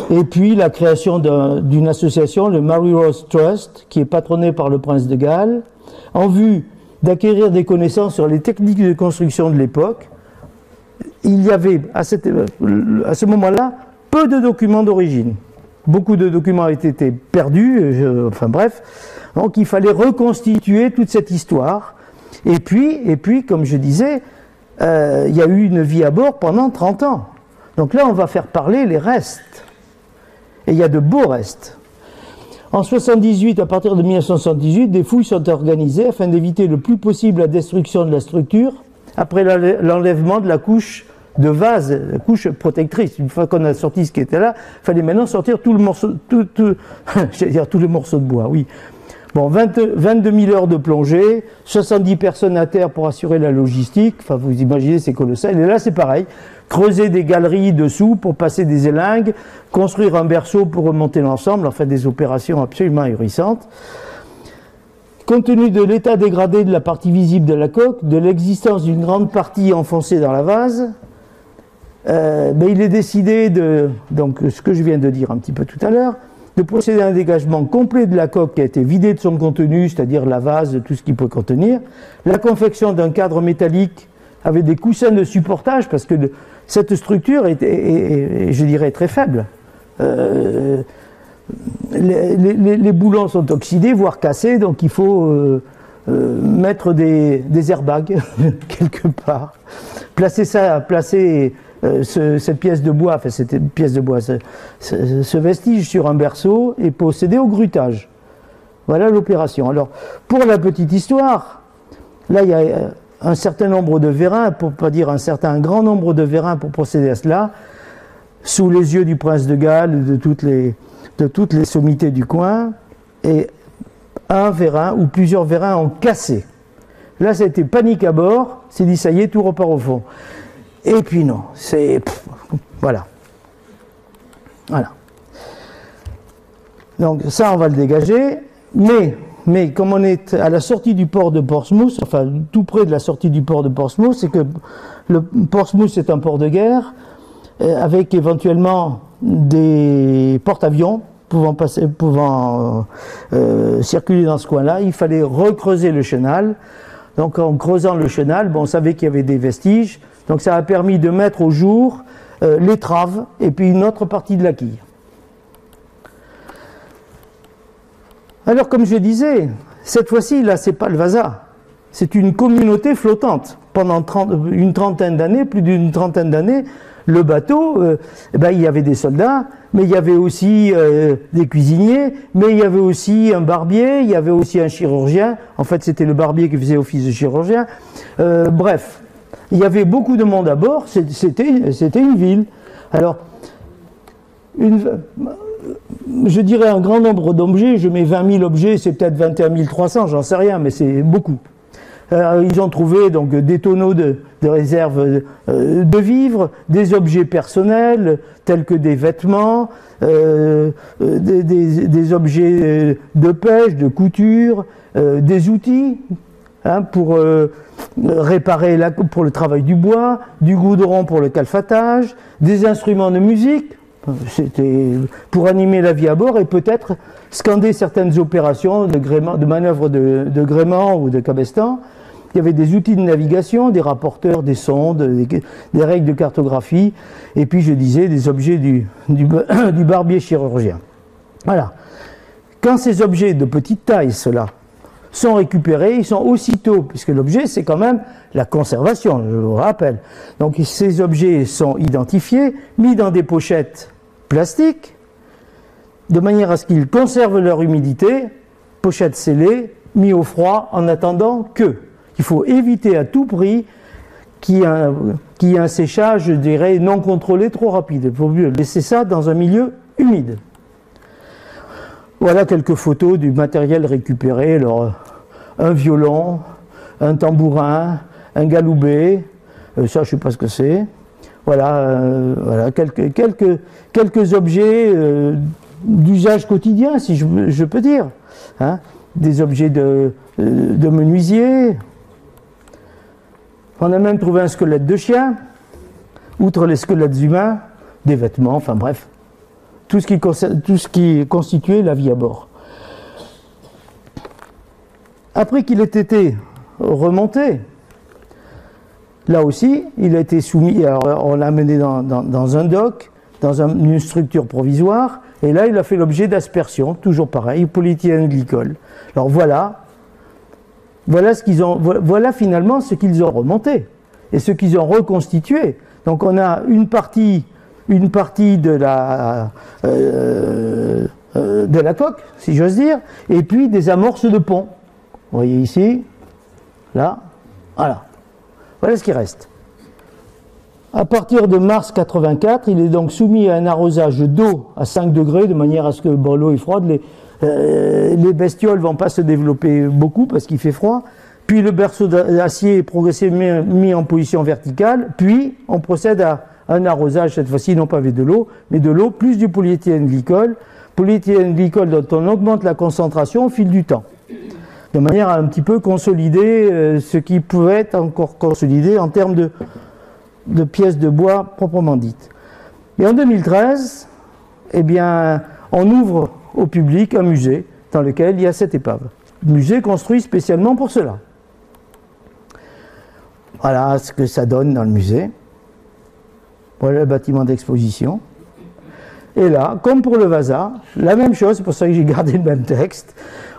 et puis la création d'une association, le Marie-Rose Trust, qui est patronnée par le prince de Galles, en vue d'acquérir des connaissances sur les techniques de construction de l'époque. Il y avait, à ce moment-là, peu de documents d'origine. Beaucoup de documents avaient été perdus, enfin bref. Donc il fallait reconstituer toute cette histoire. Et puis comme je disais, il y a eu une vie à bord pendant 30 ans. Donc là, on va faire parler les restes. Et il y a de beaux restes. En 78, à partir de 1978, des fouilles sont organisées afin d'éviter le plus possible la destruction de la structure après l'enlèvement de la couche de vase, la couche protectrice. Une fois qu'on a sorti ce qui était là, il fallait maintenant sortir tout le morceau, j'allais dire tous les morceaux de bois, oui. Bon, 22 000 heures de plongée, 70 personnes à terre pour assurer la logistique, enfin vous imaginez, c'est colossal. Et là c'est pareil, creuser des galeries dessous pour passer des élingues, construire un berceau pour remonter l'ensemble, enfin des opérations absolument ahurissantes. Compte tenu de l'état dégradé de la partie visible de la coque, de l'existence d'une grande partie enfoncée dans la vase, il est décidé donc ce que je viens de dire un petit peu tout à l'heure, de procéder à un dégagement complet de la coque qui a été vidée de son contenu, c'est-à-dire la vase, tout ce qu'il peut contenir, la confection d'un cadre métallique avec des coussins de supportage, parce que cette structure est, je dirais, très faible. Les boulons sont oxydés, voire cassés, donc il faut mettre des airbags quelque part. Placer cette pièce de bois, enfin cette pièce de bois, ce vestige sur un berceau et procéder au grutage. Voilà l'opération. Alors, pour la petite histoire, là il y a un certain nombre de vérins, pour pas dire un grand nombre de vérins pour procéder à cela, sous les yeux du prince de Galles, de toutes les sommités du coin, et un vérin ou plusieurs vérins ont cassé. Là, ça a été panique à bord, c'est dit ça y est, tout repart au fond. Et puis non, c'est... Voilà. Voilà. Donc ça, on va le dégager, mais comme on est à la sortie du port de Portsmouth, enfin tout près de la sortie du port de Portsmouth, c'est que le Portsmouth est un port de guerre, avec éventuellement des porte-avions pouvant circuler dans ce coin-là. Il fallait recreuser le chenal. Donc en creusant le chenal, on savait qu'il y avait des vestiges. Donc ça a permis de mettre au jour l'étrave et puis une autre partie de la quille. Alors comme je disais, cette fois-ci, là, c'est pas le Vasa. C'est une communauté flottante. Pendant une trentaine d'années, plus d'une trentaine d'années, le bateau, il y avait des soldats, mais il y avait aussi des cuisiniers, mais il y avait aussi un barbier, il y avait aussi un chirurgien. En fait, c'était le barbier qui faisait office de chirurgien. Bref, il y avait beaucoup de monde à bord, c'était une ville. Alors, je dirais un grand nombre d'objets, je mets 20 000 objets, c'est peut-être 21 300, j'en sais rien, mais c'est beaucoup. Ils ont trouvé donc des tonneaux de réserve de vivres, des objets personnels tels que des vêtements, des objets de pêche, de couture, des outils pour réparer, pour le travail du bois, du goudron pour le calfatage, des instruments de musique. C'était pour animer la vie à bord et peut-être scander certaines opérations de manœuvres de gréement ou de cabestan. Il y avait des outils de navigation, des rapporteurs, des sondes, des règles de cartographie, et puis je disais des objets du barbier chirurgien. Voilà. Quand ces objets de petite taille, ceux-là, sont récupérés, ils sont aussitôt, puisque l'objet c'est quand même la conservation, je vous rappelle. Donc ces objets sont identifiés, mis dans des pochettes plastiques, de manière à ce qu'ils conservent leur humidité, pochettes scellées, mis au froid en attendant que. Il faut éviter à tout prix qu'il y ait un séchage, je dirais, non contrôlé trop rapide. Il faut mieux laisser ça dans un milieu humide. Voilà quelques photos du matériel récupéré. Alors, un violon, un tambourin, un galoubet, ça je ne sais pas ce que c'est. Voilà, voilà quelques objets d'usage quotidien, si je peux dire. Hein, des objets de menuisier. On a même trouvé un squelette de chien, outre les squelettes humains, des vêtements, enfin bref, tout ce qui constituait la vie à bord. Après qu'il ait été remonté, là aussi, il a été soumis, alors on l'a amené dans un dock, dans une structure provisoire, et là il a fait l'objet d'aspersion, toujours pareil, polyéthylène glycol. Alors voilà finalement ce qu'ils ont remonté et ce qu'ils ont reconstitué. Donc on a une partie de la coque, si j'ose dire, et puis des amorces de pont. Vous voyez ici, là, voilà. Voilà ce qui reste. À partir de mars 84, il est donc soumis à un arrosage d'eau à 5 degrés, de manière à ce que l'eau est froide, les bestioles ne vont pas se développer beaucoup parce qu'il fait froid. Puis le berceau d'acier est progressivement mis en position verticale. Puis on procède à un arrosage, cette fois-ci non pas avec de l'eau, mais de l'eau plus du polyéthylène glycol. Polyéthylène glycol dont on augmente la concentration au fil du temps. De manière à un petit peu consolider ce qui pouvait être encore consolidé en termes de pièces de bois proprement dites. Et en 2013, eh bien, on ouvre au public un musée dans lequel il y a cette épave. Musée construit spécialement pour cela. Voilà ce que ça donne dans le musée. Voilà le bâtiment d'exposition. Et là, comme pour le Vasa, la même chose, c'est pour ça que j'ai gardé le même texte.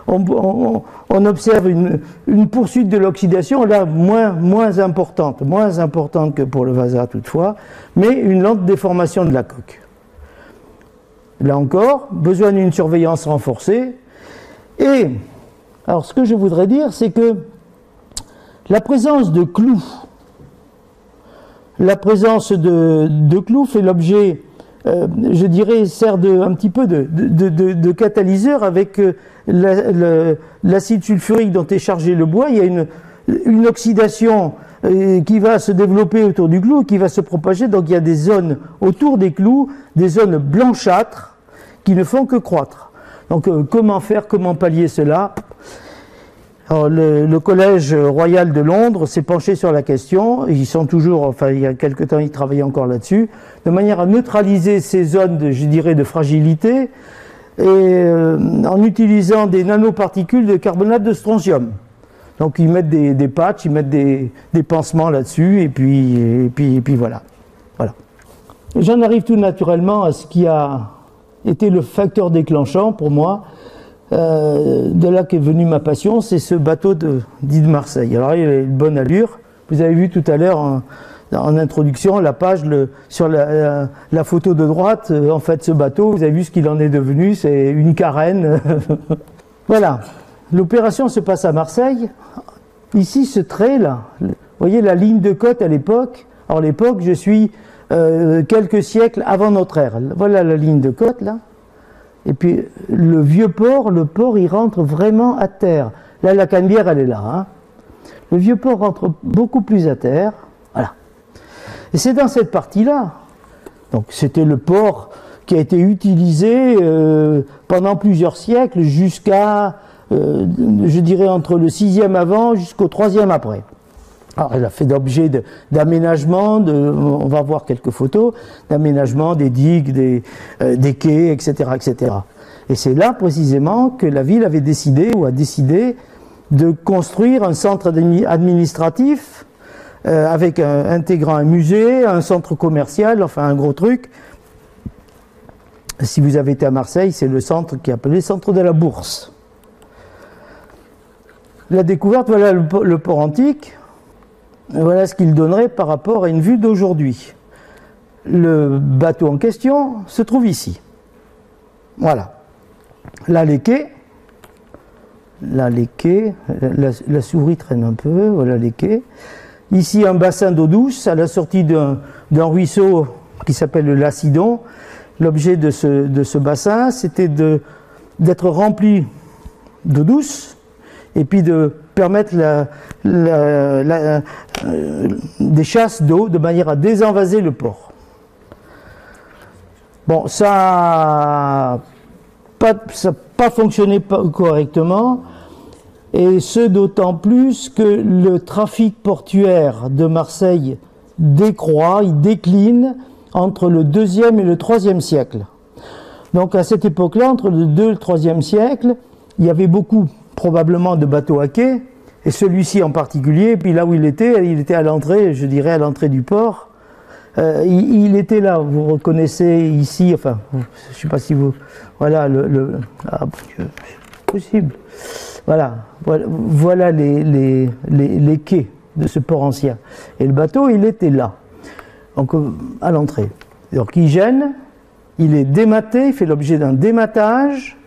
On observe une poursuite de l'oxydation, là moins importante que pour le Vasa toutefois, mais une lente déformation de la coque. Là encore, besoin d'une surveillance renforcée. Et, alors ce que je voudrais dire, c'est que la présence de clous, fait l'objet, je dirais, sert un petit peu de catalyseur avec l'acide sulfurique dont est chargé le bois. Il y a une oxydation qui va se développer autour du clou, qui va se propager. Donc il y a des zones autour des clous, des zones blanchâtres qui ne font que croître. Donc comment faire, comment pallier cela? Alors, le Collège royal de Londres s'est penché sur la question. Ils sont toujours, enfin il y a quelque temps ils travaillaient encore là-dessus, de manière à neutraliser ces zones, je dirais, de fragilité, et en utilisant des nanoparticules de carbonate de strontium. Donc ils mettent des patchs, ils mettent des pansements là-dessus, et puis voilà. J'en arrive tout naturellement à ce qui a été le facteur déclenchant pour moi. De là qu'est venue ma passion, c'est ce bateau dit de Marseille. Alors il a une bonne allure. Vous avez vu tout à l'heure en introduction la page sur la photo de droite. En fait, ce bateau, vous avez vu ce qu'il en est devenu, c'est une carène. Voilà. L'opération se passe à Marseille. Ici, ce trait là, vous voyez la ligne de côte à l'époque. Alors l'époque, je suis quelques siècles avant notre ère. Voilà la ligne de côte là. Et puis le vieux port, il rentre vraiment à terre. Là, la Canebière, elle est là. Hein. le vieux port rentre beaucoup plus à terre. Voilà. Et c'est dans cette partie-là. Donc c'était le port qui a été utilisé pendant plusieurs siècles jusqu'à, je dirais, entre le 6e avant jusqu'au 3e après. Alors, elle a fait d'objet d'aménagement, on va voir quelques photos, d'aménagement des digues, des quais, etc., etc. Et c'est là précisément que la ville avait décidé, ou a décidé, de construire un centre administratif avec intégrant un musée, un centre commercial, enfin un gros truc. Si vous avez été à Marseille, c'est le centre qui est appelé Centre de la Bourse. La découverte, voilà le port antique. Voilà ce qu'il donnerait par rapport à une vue d'aujourd'hui. Le bateau en question se trouve ici. Voilà. Là, les quais. Là, les quais. La souris traîne un peu. Voilà les quais. Ici, un bassin d'eau douce à la sortie d'un ruisseau qui s'appelle le Lacidon. L'objet de ce bassin, c'était d'être rempli d'eau douce et puis de permettre des chasses d'eau de manière à désenvaser le port. Bon, ça n'a pas fonctionné correctement, et ce d'autant plus que le trafic portuaire de Marseille décroît, il décline entre le 2e et le 3e siècle. Donc à cette époque-là, entre le 2 et le 3e siècle, il y avait beaucoup probablement de bateaux à quai, et celui-ci en particulier, et puis là où il était à l'entrée, je dirais à l'entrée du port. Il était là, vous reconnaissez ici, enfin, je ne sais pas si vous... Voilà, ah, possible. Voilà les quais de ce port ancien. Et le bateau, il était là, donc à l'entrée. Donc il gêne, il est dématé, il fait l'objet d'un dématage.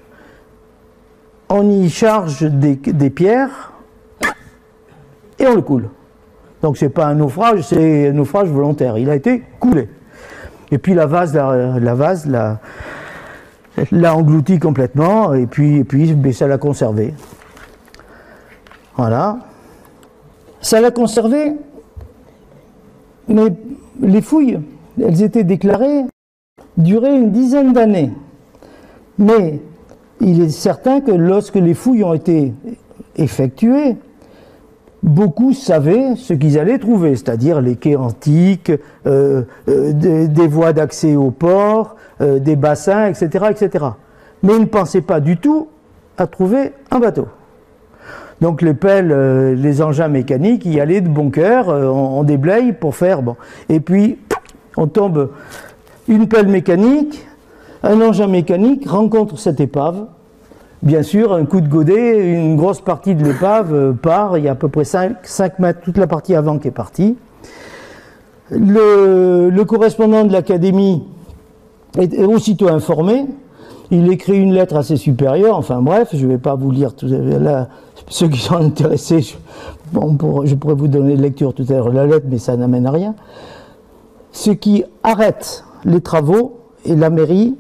On y charge des pierres et on le coule. Donc c'est pas un naufrage, c'est un naufrage volontaire. Il a été coulé. Et puis la vase l'a englouti complètement, et puis ça l'a conservé. Voilà. Ça l'a conservé, mais les fouilles, elles étaient déclarées durer une dizaine d'années. Mais il est certain que lorsque les fouilles ont été effectuées, beaucoup savaient ce qu'ils allaient trouver, c'est-à-dire les quais antiques, des voies d'accès au port, des bassins, etc., etc. Mais ils ne pensaient pas du tout à trouver un bateau. Donc les pelles, les engins mécaniques y allaient de bon cœur, on déblaye pour faire... Bon. Et puis, on tombe une pelle mécanique, un engin mécanique rencontre cette épave. Bien sûr, un coup de godet, une grosse partie de l'épave part, il y a à peu près 5 mètres, toute la partie avant qui est partie. Le correspondant de l'académie est aussitôt informé, il écrit une lettre à ses supérieurs, enfin bref, je ne vais pas vous lire tout là, ceux qui sont intéressés, je pourrais vous donner lecture tout à l'heure la lettre, mais ça n'amène à rien. Ce qui arrête les travaux, et la mairie,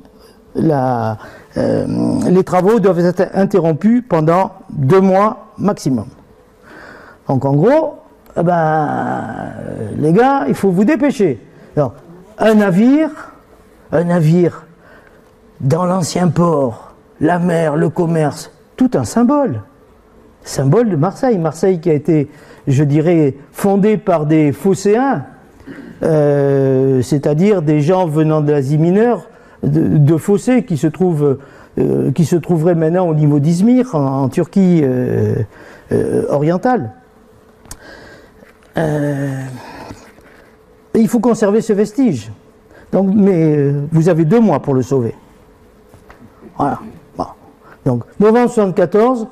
les travaux doivent être interrompus pendant 2 mois maximum. Donc en gros, les gars, il faut vous dépêcher. Alors, un navire dans l'ancien port, la mer, le commerce, tout un symbole de Marseille. Marseille qui a été, je dirais, fondée par des phocéens, c'est-à-dire des gens venant de l'Asie mineure, de fossés qui se trouveraient maintenant au niveau d'Izmir, en Turquie orientale. Et il faut conserver ce vestige. Donc, mais vous avez 2 mois pour le sauver. Voilà. Bon. Donc, novembre 74,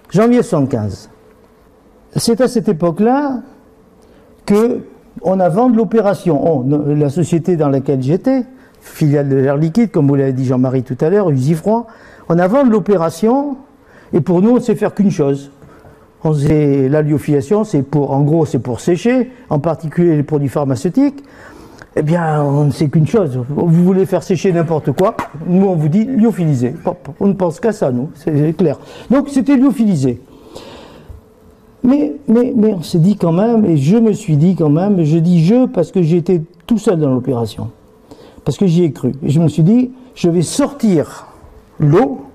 janvier 75. C'est à cette époque-là que on a vendu l'opération. La société dans laquelle j'étais, filiale de l'Air Liquide, comme vous l'avez dit Jean-Marie tout à l'heure, Usifroid, on a vendu l'opération, et pour nous, on ne sait faire qu'une chose. La lyophilisation, en gros, c'est pour sécher, en particulier les produits pharmaceutiques. Eh bien, on ne sait qu'une chose. Vous voulez faire sécher n'importe quoi, nous, on vous dit lyophiliser. On ne pense qu'à ça, nous, c'est clair. Donc, c'était lyophilisé. Mais on s'est dit quand même, et je me suis dit quand même, je dis je parce que j'étais tout seul dans l'opération, parce que j'y ai cru. Et je me suis dit, je vais sortir l'eau,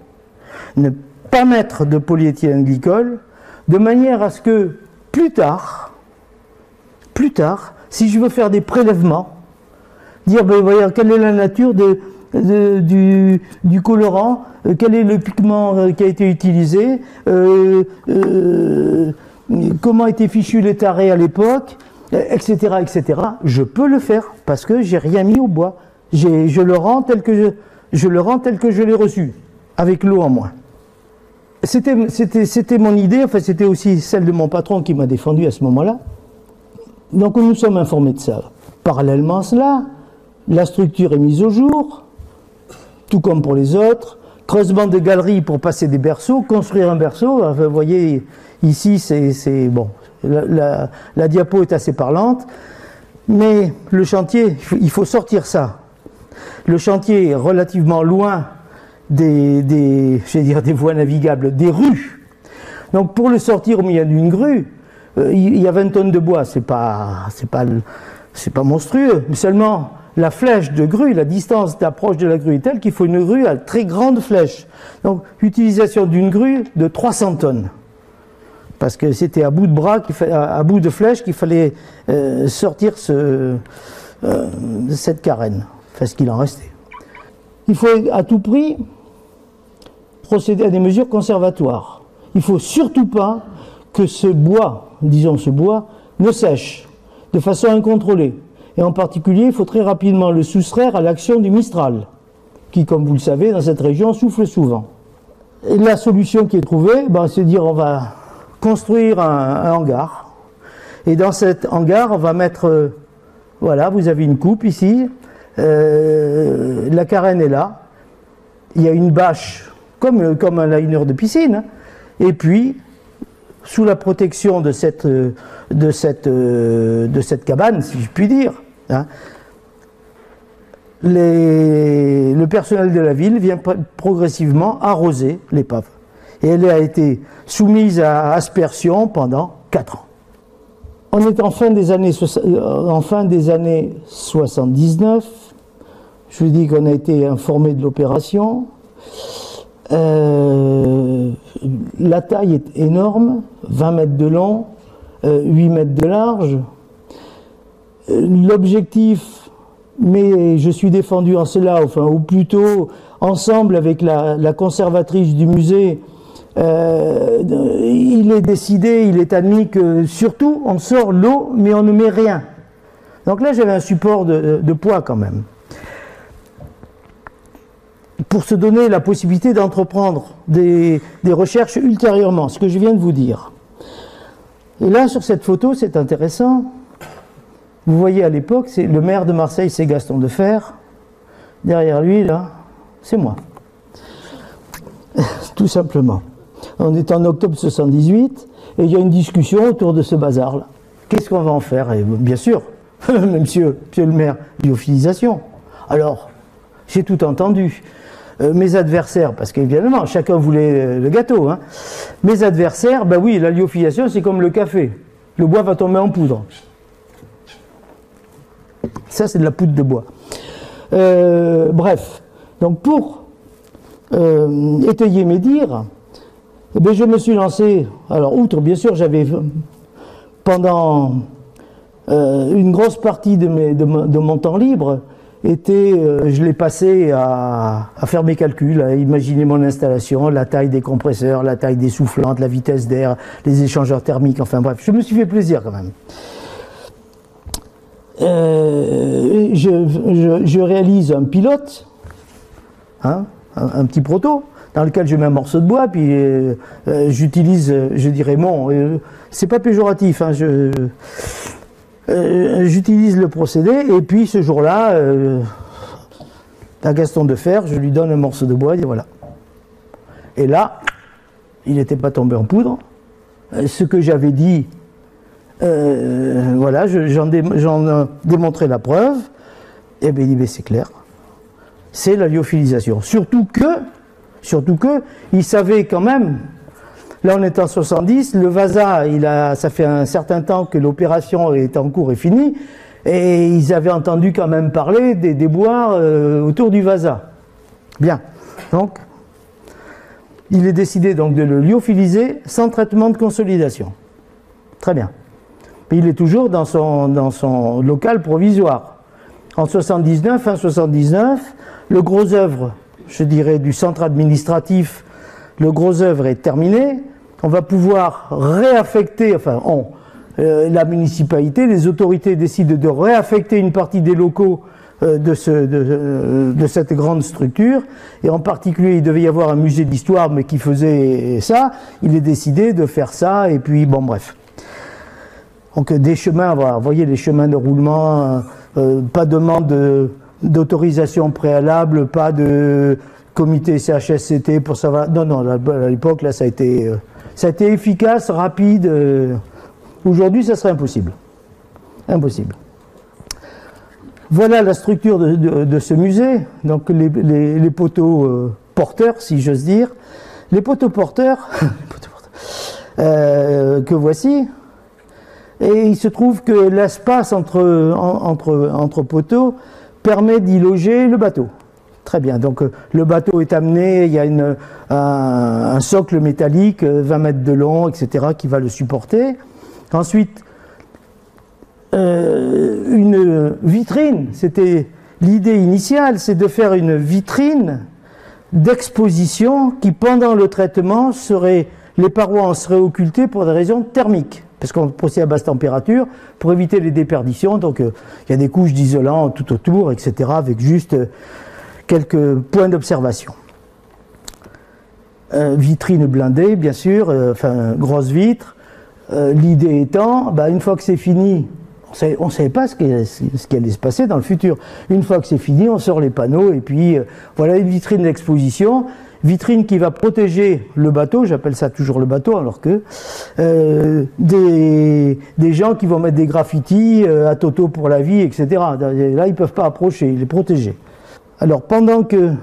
ne pas mettre de polyéthylène glycol, de manière à ce que plus tard, si je veux faire des prélèvements, dire, ben, voyez, quelle est la nature du colorant, quel est le pigment qui a été utilisé, comment était fichu les tarés à l'époque, etc., etc. Je peux le faire parce que j'ai rien mis au bois. Je le rends tel que je l'ai reçu, avec l'eau en moins. C'était mon idée, enfin c'était aussi celle de mon patron qui m'a défendu à ce moment-là. Donc nous sommes informés de ça. Parallèlement à cela, la structure est mise au jour, tout comme pour les autres. Creusement de galeries pour passer des berceaux, construire un berceau. Enfin, vous voyez, ici, c'est bon. La diapo est assez parlante, mais le chantier, il faut sortir ça. Le chantier est relativement loin des voies navigables, des rues. Donc pour le sortir au milieu d'une grue, il y a 20 tonnes de bois, c'est pas monstrueux, mais seulement la flèche de grue, la distance d'approche de la grue est telle qu'il faut une grue à très grande flèche. Donc utilisation d'une grue de 300 tonnes. Parce que c'était à bout de bras, à bout de flèche qu'il fallait sortir cette carène, enfin ce qu'il en restait. Il faut à tout prix procéder à des mesures conservatoires. Il ne faut surtout pas que ce bois, disons ce bois, ne sèche de façon incontrôlée. Et en particulier, il faut très rapidement le soustraire à l'action du Mistral, qui, comme vous le savez, dans cette région, souffle souvent. Et la solution qui est trouvée, c'est de dire on va construire un hangar. Et dans cet hangar, on va mettre, voilà, vous avez une coupe ici, la carène est là, il y a une bâche, comme un liner de piscine, et puis, sous la protection de cette cabane, si je puis dire, hein, le personnel de la ville vient progressivement arroser l'épave. Et elle a été soumise à aspersion pendant 4 ans. On est en fin des années 79. Je vous dis qu'on a été informé de l'opération. La taille est énorme, 20 mètres de long, 8 mètres de large. L'objectif, mais je suis défendu en cela, enfin, ou plutôt ensemble avec la conservatrice du musée, il est décidé, il est admis que surtout on sort l'eau mais on ne met rien. Donc là j'avais un support de poids quand même. Pour se donner la possibilité d'entreprendre des recherches ultérieurement, ce que je viens de vous dire. Et là, sur cette photo, c'est intéressant. Vous voyez à l'époque, c'est le maire de Marseille, c'est Gaston Deffer. Derrière lui, là, c'est moi. Tout simplement. On est en octobre 78, et il y a une discussion autour de ce bazar-là. Qu'est-ce qu'on va en faire? Et bien sûr, monsieur le maire, lyophilisation. Alors, j'ai tout entendu. Mes adversaires, parce qu'évidemment, chacun voulait le gâteau, hein. Mes adversaires, ben oui, la lyophilisation, c'est comme le café. Le bois va tomber en poudre. Ça, c'est de la poudre de bois. Bref, donc pour étayer mes dires, eh bien, je me suis lancé, alors outre, bien sûr, j'avais pendant une grosse partie de mon temps libre, je l'ai passé à faire mes calculs, à imaginer mon installation, la taille des compresseurs, la taille des soufflantes, la vitesse d'air, les échangeurs thermiques, enfin bref, je me suis fait plaisir quand même. Je réalise un pilote, hein, un petit proto, dans lequel je mets un morceau de bois, puis j'utilise, je dirais bon, c'est pas péjoratif, hein, j'utilise le procédé, et puis ce jour-là, à Gaston Deffer, je lui donne un morceau de bois, et voilà. Et là, il n'était pas tombé en poudre. Ce que j'avais dit, voilà, j'en démontrais la preuve, et bien il dit, ben, c'est clair, c'est la lyophilisation. Surtout que, il savait quand même Là, on est en 70. Le Vasa, ça fait un certain temps que l'opération est en cours et finie. Et ils avaient entendu quand même parler des déboires autour du Vasa. Bien. Donc, il est décidé donc de le lyophiliser sans traitement de consolidation. Très bien. Mais il est toujours dans son local provisoire. En 79, fin 79, le gros œuvre, je dirais, du centre administratif, le gros œuvre est terminé. On va pouvoir réaffecter, la municipalité, les autorités décident de réaffecter une partie des locaux de cette grande structure, et en particulier il devait y avoir un musée d'histoire mais qui faisait ça, il est décidé de faire ça, et puis bon bref. Donc des chemins, voilà, vous voyez les chemins de roulement, pas de demande d'autorisation préalable, pas de comité CHSCT pour savoir, non, à l'époque là ça a été efficace, rapide. Aujourd'hui, ça serait impossible. Impossible. Voilà la structure de ce musée. Donc les poteaux porteurs, si j'ose dire. Les poteaux porteurs que voici. Et il se trouve que l'espace entre poteaux permet d'y loger le bateau. Très bien. Donc le bateau est amené, il y a un socle métallique, 20 mètres de long, etc., qui va le supporter. Ensuite, une vitrine, c'était l'idée initiale, c'est de faire une vitrine d'exposition qui, pendant le traitement, les parois en seraient occultées pour des raisons thermiques, parce qu'on procède à basse température pour éviter les déperditions. Donc il y a des couches d'isolant tout autour, etc., avec juste quelques points d'observation. Vitrine blindée, bien sûr, grosse vitre. L'idée étant, une fois que c'est fini, on ne savait pas ce qui allait se passer dans le futur. Une fois que c'est fini, on sort les panneaux et puis voilà une vitrine d'exposition, vitrine qui va protéger le bateau, j'appelle ça toujours le bateau alors que, des gens qui vont mettre des graffitis à Toto pour la vie, etc. Là, ils ne peuvent pas approcher, il est protégé. Alors pendant qu'il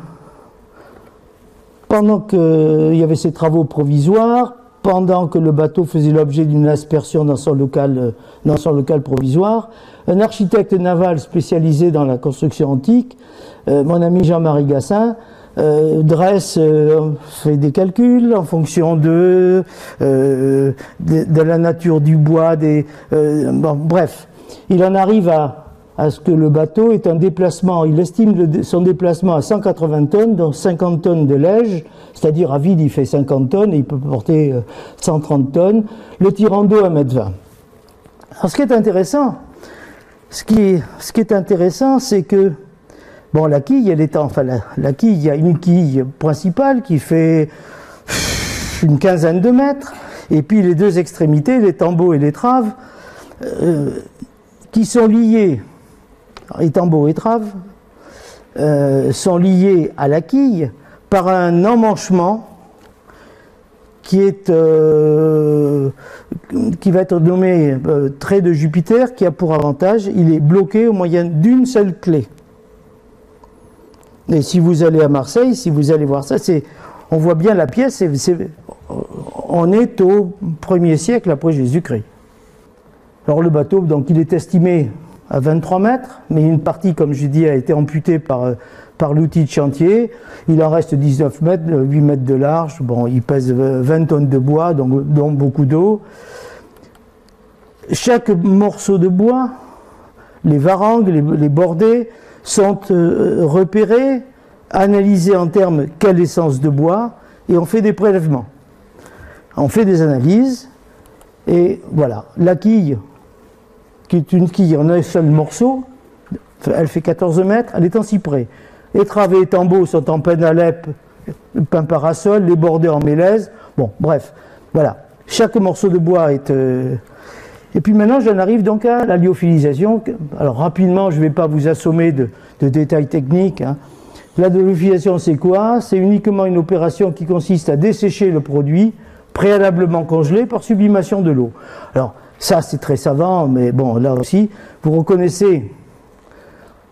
y avait ces travaux provisoires, pendant que le bateau faisait l'objet d'une aspersion dans son local provisoire, un architecte naval spécialisé dans la construction antique, mon ami Jean-Marie Gassin, fait des calculs en fonction de la nature du bois, bref, il en arrive à ce que le bateau est un déplacement, il estime son déplacement à 180 tonnes, dont 50 tonnes de lège, c'est-à-dire à vide il fait 50 tonnes et il peut porter 130 tonnes, le tirant d'eau 1,20 m. Alors ce qui est intéressant, c'est que, bon, la quille, la quille, il y a une quille principale qui fait une quinzaine de mètres, et puis les deux extrémités, les tambours et les traves, qui sont liés. Les tambours et traves sont liés à la quille par un emmanchement qui va être nommé trait de Jupiter, qui a pour avantage, il est bloqué au moyen d'une seule clé. Et si vous allez à Marseille, si vous allez voir ça, on voit bien la pièce, on est au 1er siècle après Jésus-Christ. Alors le bateau, donc il est estimé à 23 mètres, mais une partie, comme je dis, a été amputée par l'outil de chantier. Il en reste 19 mètres, 8 mètres de large. Bon, il pèse 20 tonnes de bois, donc beaucoup d'eau. Chaque morceau de bois, les varangues, les bordées, sont repérés, analysés en termes quelle essence de bois, et on fait des prélèvements. On fait des analyses, et voilà. La quille, qui est une quille en un seul morceau, elle fait 14 mètres, elle est en cyprès. Étraves et tambours sont en pin à lep, pin parasol, les bordées en mélèze. Bon, bref, voilà. Chaque morceau de bois est... Et puis maintenant, j'en arrive donc à la lyophilisation. Alors rapidement, je ne vais pas vous assommer de détails techniques. Hein. La lyophilisation, c'est quoi? C'est uniquement une opération qui consiste à dessécher le produit, préalablement congelé par sublimation de l'eau. Alors, ça, c'est très savant, mais bon, là aussi, vous reconnaissez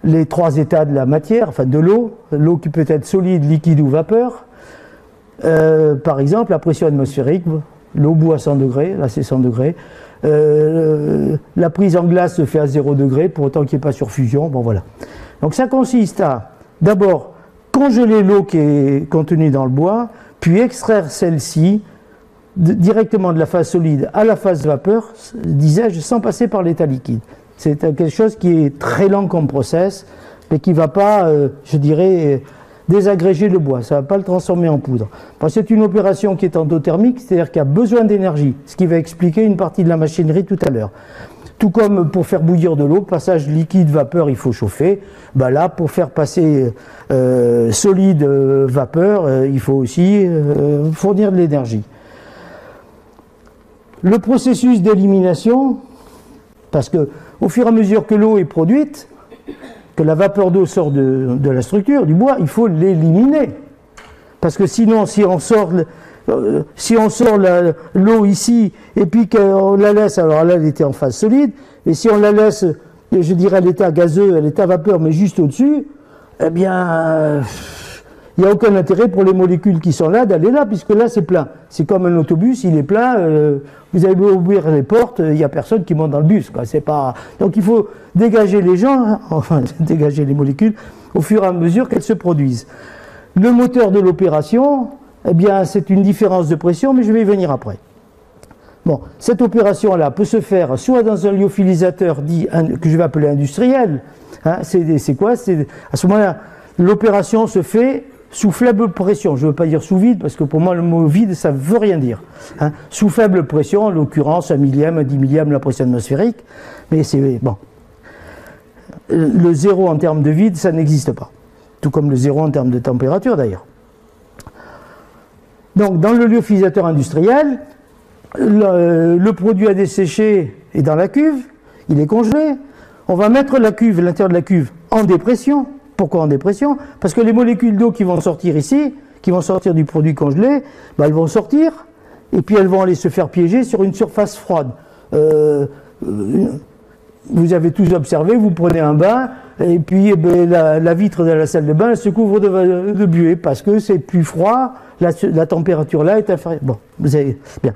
les trois états de la matière, enfin de l'eau qui peut être solide, liquide ou vapeur. Par exemple, la pression atmosphérique, l'eau bout à 100 degrés, là c'est 100 degrés. La prise en glace se fait à 0 degré, pour autant qu'il n'y ait pas surfusion. Bon, voilà. Donc ça consiste à d'abord congeler l'eau qui est contenue dans le bois, puis extraire celle-ci directement de la phase solide à la phase vapeur, disais-je, sans passer par l'état liquide. C'est quelque chose qui est très lent comme process, mais qui ne va pas, je dirais, désagréger le bois, ça ne va pas le transformer en poudre. C'est une opération qui est endothermique, c'est-à-dire qu'il y a besoin d'énergie, ce qui va expliquer une partie de la machinerie tout à l'heure. Tout comme pour faire bouillir de l'eau, passage liquide-vapeur, il faut chauffer. Ben là, pour faire passer solide-vapeur, il faut aussi fournir de l'énergie. Le processus d'élimination, parce que au fur et à mesure que l'eau est produite, que la vapeur d'eau sort de la structure, du bois, il faut l'éliminer. Parce que sinon, si on sort l'eau ici, et puis qu'on la laisse, alors là, elle était en phase solide, et si on la laisse, je dirais, à l'état gazeux, à l'état vapeur, mais juste au-dessus, eh bien, il n'y a aucun intérêt pour les molécules qui sont là d'aller là, puisque là, c'est plein. C'est comme un autobus, il est plein, vous avez beau ouvrir les portes, il n'y a personne qui monte dans le bus, quoi. C'est pas... Donc il faut dégager les gens, hein, enfin, dégager les molécules, au fur et à mesure qu'elles se produisent. Le moteur de l'opération, eh bien, c'est une différence de pression, mais je vais y venir après. Bon, cette opération-là peut se faire soit dans un lyophilisateur dit, que je vais appeler industriel, hein, c'est quoi? À ce moment-là, l'opération se fait sous faible pression. Je ne veux pas dire sous vide, parce que pour moi, le mot vide, ça ne veut rien dire. Hein. Sous faible pression, en l'occurrence, 1 millième, 10 millième la pression atmosphérique, mais c'est bon. Le zéro en termes de vide, ça n'existe pas. Tout comme le zéro en termes de température, d'ailleurs. Donc, dans le lyophilisateur industriel, le produit à dessécher est dans la cuve, il est congelé. On va mettre la cuve, l'intérieur de la cuve, en dépression. Pourquoi en dépression? Parce que les molécules d'eau qui vont sortir ici, qui vont sortir du produit congelé, ben elles vont sortir, et puis elles vont aller se faire piéger sur une surface froide. Vous avez tous observé, vous prenez un bain, et puis eh ben, la vitre de la salle de bain elle se couvre de buée, parce que c'est plus froid, la température là est inférieure. Bon, vous avez bien.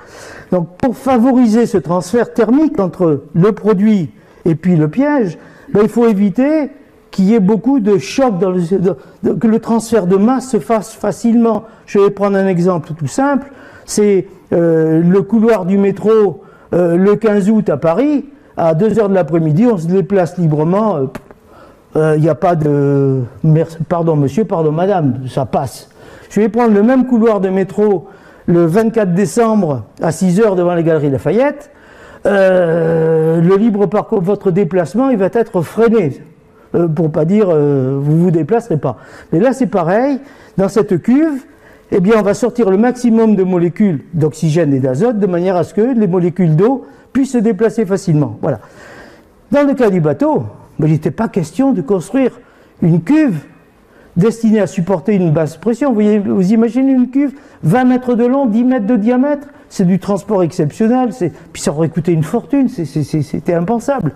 Donc pour favoriser ce transfert thermique entre le produit et puis le piège, ben, il faut éviter qu'il y ait beaucoup de chocs, que le transfert de masse se fasse facilement. Je vais prendre un exemple tout simple, c'est le couloir du métro le 15 août à Paris, à 2 heures de l'après-midi, on se déplace librement, il n'y a pas de pardon monsieur, pardon madame, ça passe. Je vais prendre le même couloir de métro le 24 décembre à 6 heures devant les Galeries Lafayette, le libre parcours, votre déplacement, il va être freiné. Pour pas dire vous vous déplacerez pas. Mais là c'est pareil, dans cette cuve, eh bien on va sortir le maximum de molécules d'oxygène et d'azote de manière à ce que les molécules d'eau puissent se déplacer facilement. Voilà. Dans le cas du bateau, il n'était pas question de construire une cuve destinée à supporter une basse pression. Vous imaginez une cuve, 20 mètres de long, 10 mètres de diamètre, c'est du transport exceptionnel, puis ça aurait coûté une fortune, c'était impensable.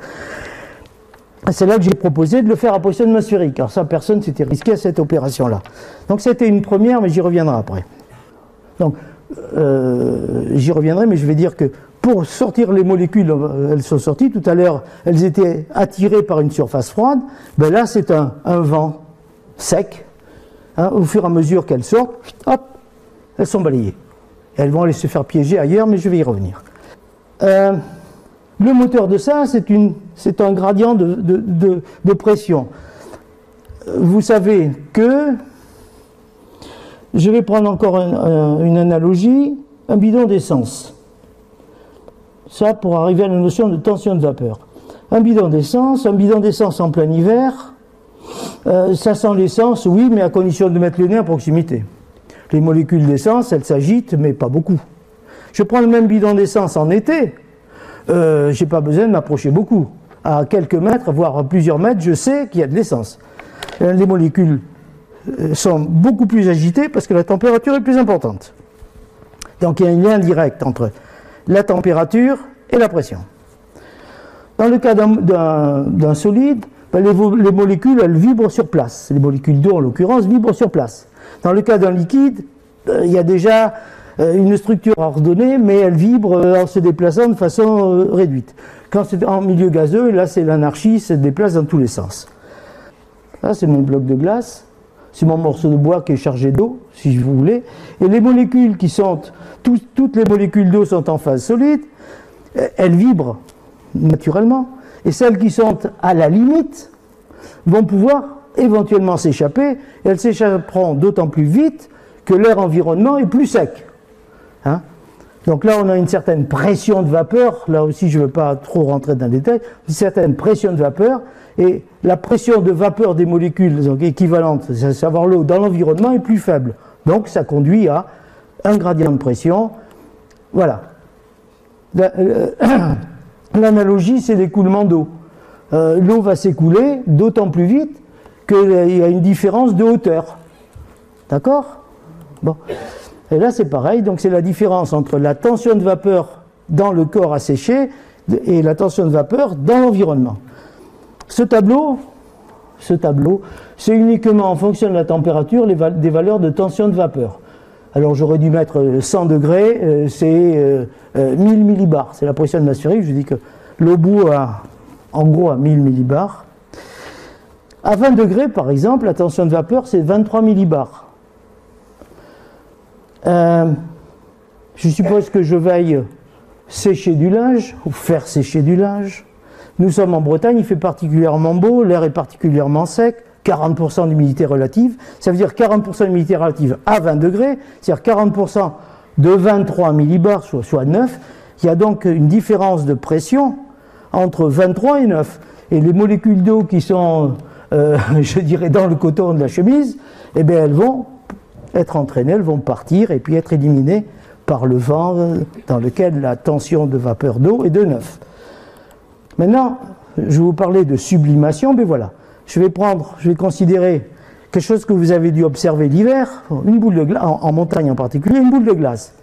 C'est là que j'ai proposé de le faire à pression atmosphérique. Alors ça, personne ne s'était risqué à cette opération-là. Donc c'était une première, mais j'y reviendrai après. Donc j'y reviendrai, mais je vais dire que pour sortir les molécules, elles sont sorties. Tout à l'heure, elles étaient attirées par une surface froide. Ben là, c'est un vent sec. Hein, au fur et à mesure qu'elles sortent, hop, elles sont balayées. Elles vont aller se faire piéger ailleurs, mais je vais y revenir. Le moteur de ça, c'est un gradient de pression. Vous savez que, je vais prendre encore une analogie, un bidon d'essence. Ça, pour arriver à la notion de tension de vapeur. Un bidon d'essence en plein hiver, ça sent l'essence, oui, mais à condition de mettre le nez à proximité. Les molécules d'essence, elles s'agitent, mais pas beaucoup. Je prends le même bidon d'essence en été, je n'ai pas besoin de m'approcher beaucoup. À quelques mètres, voire à plusieurs mètres, je sais qu'il y a de l'essence. Les molécules sont beaucoup plus agitées parce que la température est plus importante. Donc il y a un lien direct entre la température et la pression. Dans le cas d'un solide, ben les molécules, elles vibrent sur place. Les molécules d'eau, en l'occurrence, vibrent sur place. Dans le cas d'un liquide, il y a déjà une structure ordonnée, mais elle vibre en se déplaçant de façon réduite. Quand c'est en milieu gazeux, là c'est l'anarchie, ça se déplace dans tous les sens. Là c'est mon bloc de glace, c'est mon morceau de bois qui est chargé d'eau, si vous voulez, et les molécules qui sont, toutes les molécules d'eau sont en phase solide, elles vibrent naturellement, et celles qui sont à la limite vont pouvoir éventuellement s'échapper, et elles s'échapperont d'autant plus vite que leur environnement est plus sec. Hein? Donc là, on a une certaine pression de vapeur, là aussi je ne veux pas trop rentrer dans le détail, une certaine pression de vapeur, et la pression de vapeur des molécules donc équivalentes, c'est à savoir l'eau, dans l'environnement est plus faible. Donc ça conduit à un gradient de pression. Voilà. L'analogie, c'est l'écoulement d'eau. L'eau va s'écouler d'autant plus vite qu'il y a une différence de hauteur. D'accord? Bon. Et là, c'est pareil. Donc, c'est la différence entre la tension de vapeur dans le corps asséché et la tension de vapeur dans l'environnement. Ce tableau, c'est uniquement en fonction de la température des valeurs de tension de vapeur. Alors, j'aurais dû mettre 100 degrés, c'est 1000 millibars. C'est la pression atmosphérique. Je dis que l'eau bout en gros à 1000 millibars. À 20 degrés, par exemple, la tension de vapeur, c'est 23 millibars. Je suppose que je veuille sécher du linge, ou faire sécher du linge. Nous sommes en Bretagne, il fait particulièrement beau, l'air est particulièrement sec, 40% d'humidité relative. Ça veut dire 40% d'humidité relative à 20 degrés, c'est-à-dire 40% de 23 millibars, soit 9. Il y a donc une différence de pression entre 23 et 9. Et les molécules d'eau qui sont, je dirais, dans le coton de la chemise, eh bien, elles vont être entraînées, elles vont partir et puis être éliminées par le vent dans lequel la tension de vapeur d'eau est de 9. Maintenant, je vais vous parler de sublimation, mais voilà. Je vais considérer quelque chose que vous avez dû observer l'hiver, une boule de glace, en montagne en particulier, une boule de glace.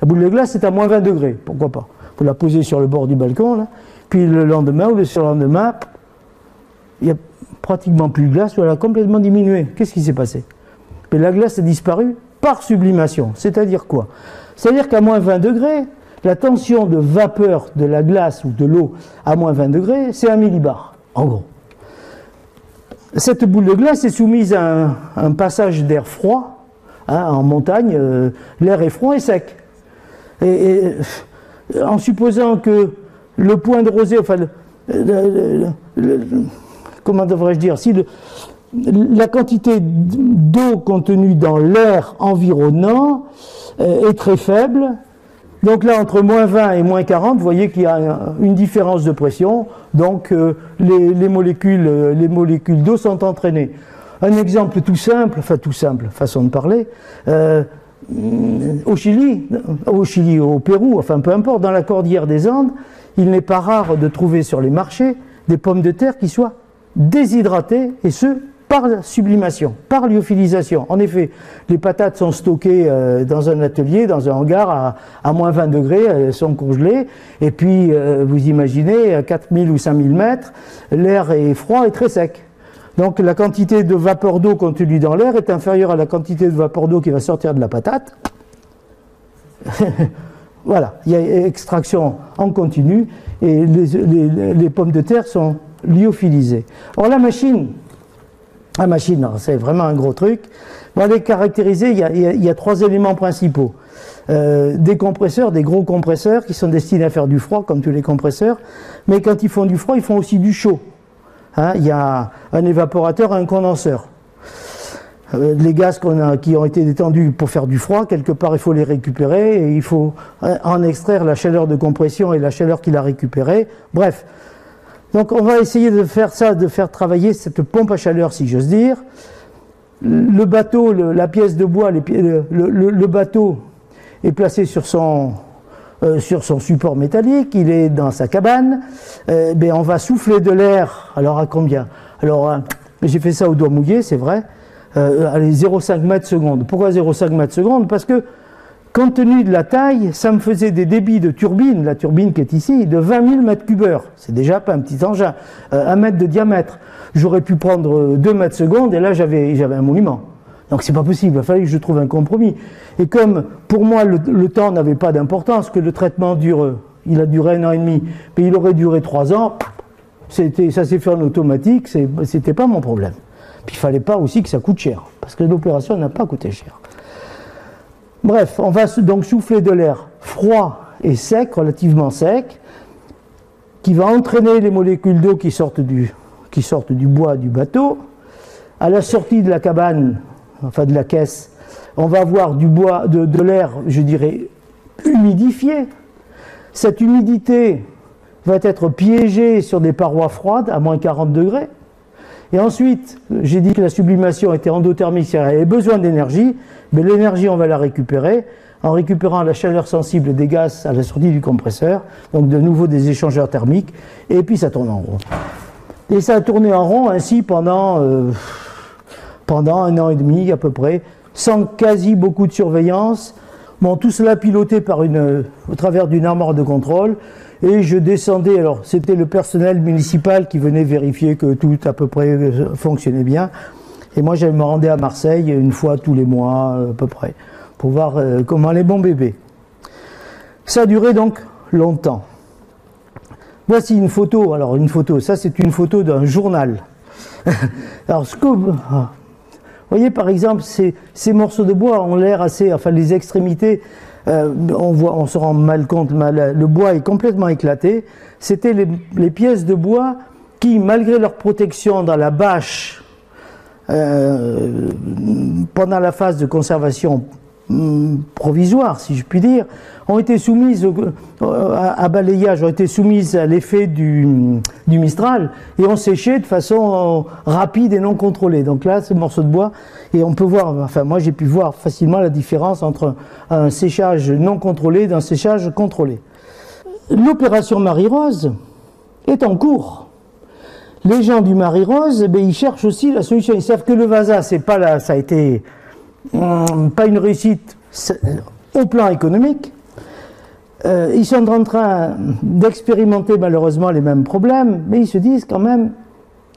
La boule de glace est à moins 20 degrés, pourquoi pas. Vous la posez sur le bord du balcon, là, puis le lendemain ou le surlendemain, il n'y a pratiquement plus de glace, ou elle a complètement diminué. Qu'est-ce qui s'est passé? Mais la glace a disparu par sublimation. C'est-à-dire quoi? C'est-à-dire qu'à moins 20 degrés, la tension de vapeur de la glace ou de l'eau à moins 20 degrés, c'est 1 millibar, en gros. Cette boule de glace est soumise à un passage d'air froid. Hein, en montagne, l'air est froid et sec. Et en supposant que le point de rosée, enfin, comment devrais-je dire, si la quantité d'eau contenue dans l'air environnant est très faible, donc là, entre moins 20 et moins 40, vous voyez qu'il y a une différence de pression, donc les molécules d'eau sont entraînées. Un exemple tout simple, façon de parler, au Chili, au Pérou, enfin peu importe, dans la cordillère des Andes, il n'est pas rare de trouver sur les marchés des pommes de terre qui soient déshydratées, et ce, par sublimation, par lyophilisation. En effet, les patates sont stockées dans un atelier, dans un hangar à moins 20 degrés, elles sont congelées, et puis vous imaginez, à 4000 ou 5000 mètres, l'air est froid et très sec. Donc la quantité de vapeur d'eau contenue dans l'air est inférieure à la quantité de vapeur d'eau qui va sortir de la patate. Voilà, il y a extraction en continu, et les pommes de terre sont lyophilisées. Or la machine, c'est vraiment un gros truc. Bon, elle est caractérisée, il y a 3 éléments principaux. Des compresseurs, des gros compresseurs qui sont destinés à faire du froid, comme tous les compresseurs, mais quand ils font du froid, ils font aussi du chaud. Hein, il y a un évaporateur et un condenseur. Les gaz qui ont été détendus pour faire du froid, quelque part il faut les récupérer, et il faut en extraire la chaleur de compression et la chaleur qu'il a récupérée. Bref. Donc on va essayer de faire ça, de faire travailler cette pompe à chaleur, si j'ose dire. Le bateau, la pièce de bois, le bateau est placé sur son support métallique, il est dans sa cabane. On va souffler de l'air, alors à combien? Alors j'ai fait ça au doigt mouillé, c'est vrai. Allez, 0,5 mètres seconde. Pourquoi 0,5 mètres seconde? Parce que compte tenu de la taille, ça me faisait des débits de turbine, la turbine qui est ici, de 20 000 mètres cubes heure. C'est déjà pas un petit engin. 1 mètre de diamètre. J'aurais pu prendre 2 mètres secondes et là j'avais un monument. Donc c'est pas possible, il fallait que je trouve un compromis. Et comme pour moi le temps n'avait pas d'importance, que le traitement il a duré 1 an et demi, mais il aurait duré 3 ans, ça s'est fait en automatique, c'était pas mon problème. Puis il fallait pas aussi que ça coûte cher, parce que l'opération n'a pas coûté cher. Bref, on va donc souffler de l'air froid et sec, relativement sec, qui va entraîner les molécules d'eau qui sortent du bois du bateau. À la sortie de la cabane, enfin de la caisse, on va avoir du bois, de l'air, je dirais, humidifié. Cette humidité va être piégée sur des parois froides à moins 40 degrés. Et ensuite, j'ai dit que la sublimation était endothermique, c'est-à-dire qu'elle avait besoin d'énergie, mais l'énergie, on va la récupérer en récupérant la chaleur sensible des gaz à la sortie du compresseur, donc de nouveau des échangeurs thermiques, et puis ça tourne en rond. Et ça a tourné en rond ainsi pendant 1 an et demi à peu près, sans quasi beaucoup de surveillance. Bon, tout cela piloté au travers d'une armoire de contrôle, et je descendais, alors c'était le personnel municipal qui venait vérifier que tout à peu près fonctionnait bien, et moi je me rendais à Marseille 1 fois tous les mois à peu près, pour voir comment les bons bébés. Ça a duré donc longtemps. Voici une photo, alors une photo, ça c'est une photo d'un journal. Alors vous voyez par exemple ces morceaux de bois ont l'air assez, enfin les extrémités, on se rend mal compte, le bois est complètement éclaté. C'était les pièces de bois qui, malgré leur protection dans la bâche, pendant la phase de conservation provisoire, si je puis dire, ont été soumises à balayage, ont été soumises à l'effet du Mistral et ont séché de façon rapide et non contrôlée. Donc là, ce morceau de bois, et on peut voir, enfin moi j'ai pu voir facilement la différence entre un séchage non contrôlé et un séchage contrôlé. L'opération Marie-Rose est en cours. Les gens du Marie-Rose, ils cherchent aussi la solution. Ils savent que le Vasa, ça a été pas une réussite au plan économique. Ils sont en train d'expérimenter malheureusement les mêmes problèmes, mais ils se disent quand même,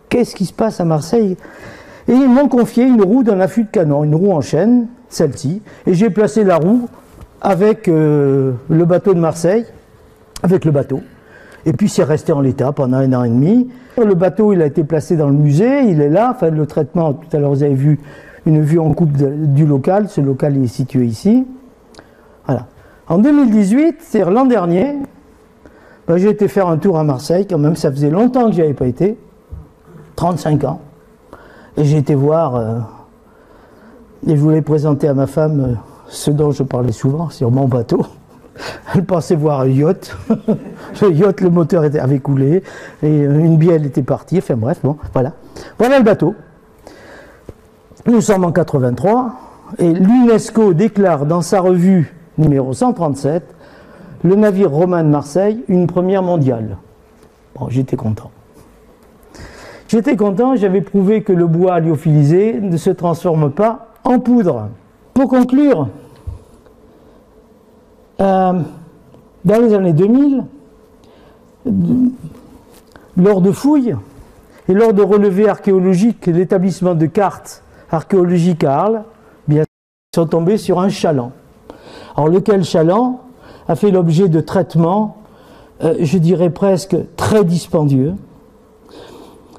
qu'est-ce qui se passe à Marseille? Et ils m'ont confié une roue d'un affût de canon, une roue en chaîne, celle-ci, et j'ai placé la roue avec le bateau de Marseille, avec le bateau, et puis c'est resté en l'état pendant 1 an et demi. Le bateau, il a été placé dans le musée, il est là, enfin le traitement, tout à l'heure vous avez vu une vue en coupe du local, ce local est situé ici. Voilà. En 2018, c'est-à-dire l'an dernier, j'ai été faire un tour à Marseille, quand même, ça faisait longtemps que j'y avais pas été, 35 ans, et j'ai été voir, et je voulais présenter à ma femme ce dont je parlais souvent, sur mon bateau. Elle pensait voir un yacht, le yacht, le moteur avait coulé, et une bielle était partie, enfin bref, bon, voilà. Voilà le bateau. Nous sommes en 83 et l'UNESCO déclare dans sa revue numéro 137 le navire Romain de Marseille une première mondiale. Bon, j'étais content. J'étais content, j'avais prouvé que le bois lyophilisé ne se transforme pas en poudre. Pour conclure, dans les années 2000, lors de fouilles et lors de relevés archéologiques, l'établissement de cartes archéologiques à Arles, bien, sont tombés sur un chaland. Alors lequel chaland a fait l'objet de traitements, je dirais presque très dispendieux,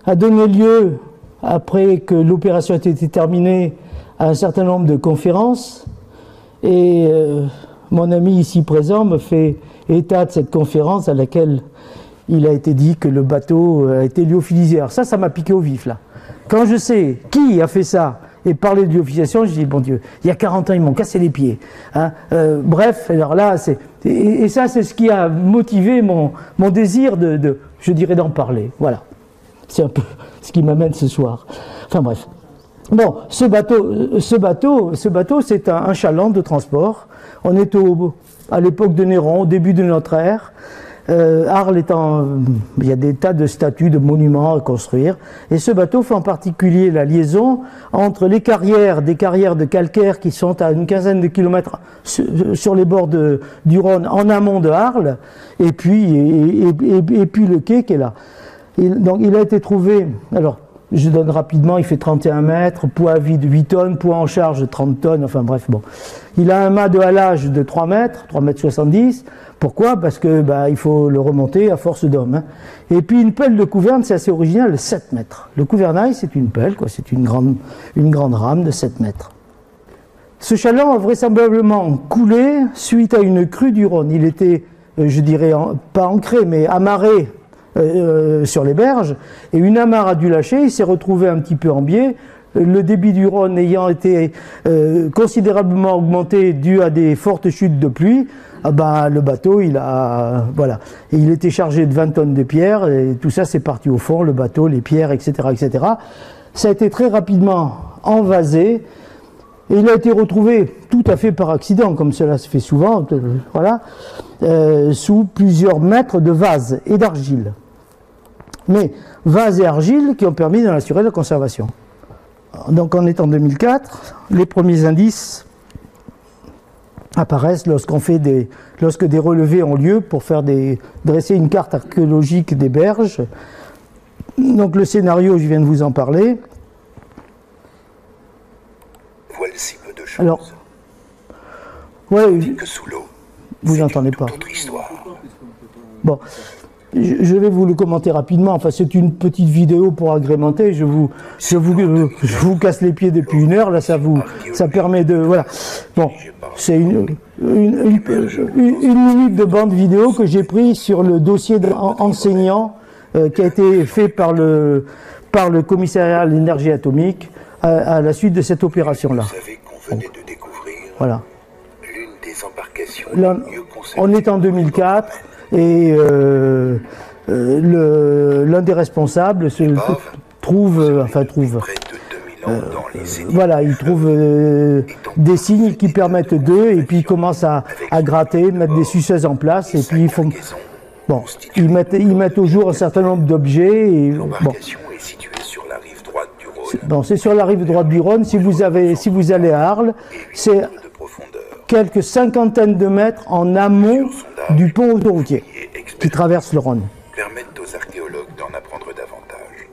a donné lieu, après que l'opération ait été terminée, à un certain nombre de conférences, et mon ami ici présent me fait état de cette conférence à laquelle il a été dit que le bateau a été lyophilisé. Alors ça m'a piqué au vif là. Quand je sais qui a fait ça et parler de lyophilisation, je dis bon Dieu, il y a 40 ans ils m'ont cassé les pieds. Hein. Bref, alors là, et ça c'est ce qui a motivé mon désir je dirais d'en parler. Voilà, c'est un peu ce qui m'amène ce soir. Enfin bref. Bon, ce bateau, c'est un chaland de transport. On est à l'époque de Néron, au début de notre ère. Arles il y a des tas de statues, de monuments à construire. Et ce bateau fait en particulier la liaison entre des carrières de calcaire qui sont à une quinzaine de kilomètres sur les bords du Rhône, en amont de Arles, et puis le quai qui est là. Et donc il a été trouvé. Alors, je donne rapidement, il fait 31 mètres, poids à vide 8 tonnes, poids en charge 30 tonnes, enfin bref, bon. Il a un mât de halage de 3 mètres, 3 mètres 70. Pourquoi? Parce que il faut le remonter à force d'homme. Hein. Et puis une pelle de couverne, c'est assez original, 7 mètres. Le gouvernail, c'est une pelle, quoi, c'est une grande rame de 7 mètres. Ce chaland a vraisemblablement coulé suite à une crue du Rhône. Il était, je dirais, pas ancré, mais amarré sur les berges, et une amarre a dû lâcher, il s'est retrouvé un petit peu en biais, le débit du Rhône ayant été considérablement augmenté dû à des fortes chutes de pluie, le bateau, il était chargé de 20 tonnes de pierres, et tout ça c'est parti au fond, le bateau, les pierres, etc., etc. Ça a été très rapidement envasé, et il a été retrouvé tout à fait par accident, comme cela se fait souvent, sous plusieurs mètres de vase et d'argile. Mais vase et argile qui ont permis d'en assurer la conservation. Donc on est en 2004, les premiers indices apparaissent lorsque des relevés ont lieu pour dresser une carte archéologique des berges. Donc le scénario, je viens de vous en parler. Voilà si peu de choses. Alors, ouais, que sous l'eau, vous n'entendez pas. Autre histoire. Bon, je vais vous le commenter rapidement. Enfin, c'est une petite vidéo pour agrémenter. Je vous casse les pieds depuis 1 heure. Là, ça permet de, voilà. Bon, c'est une minute de bande vidéo que j'ai pris sur le dossier enseignant qui a été fait par le commissariat à l'énergie atomique à la suite de cette opération-là. Vous savez qu'on venait de découvrir voilà. l'une des embarcations Là, on est en 2004 et l'un des responsables trouve près de 2000 ans dans les sédiments. voilà, il trouve des signes qui permettent d'eux, et puis il commence à gratter, mettre des suceuses en place, et puis ils mettent au jour un certain nombre d'objets. L'embarcation est située sur la rive droite du Rhône. Bon, c'est sur la rive droite du Rhône. Si vous allez à Arles, c'est De profondeur. quelques cinquantaines de mètres en amont du pont autoroutier qui traverse le Rhône. Permettent aux archéologues d'en apprendre davantage.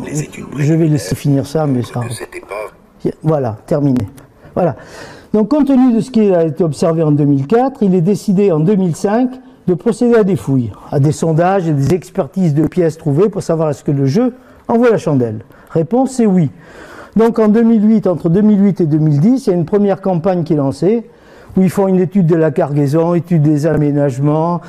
Les études Je vais laisser finir ça, mais ça... de cette épave Voilà, terminé. Voilà. Donc, compte tenu de ce qui a été observé en 2004, il est décidé en 2005 de procéder à des fouilles, à des sondages et des expertises de pièces trouvées pour savoir est-ce que le jeu envoie la chandelle. Réponse, c'est oui. Donc en 2008, entre 2008 et 2010, il y a une première campagne qui est lancée, où ils font une étude de la cargaison, étude des aménagements,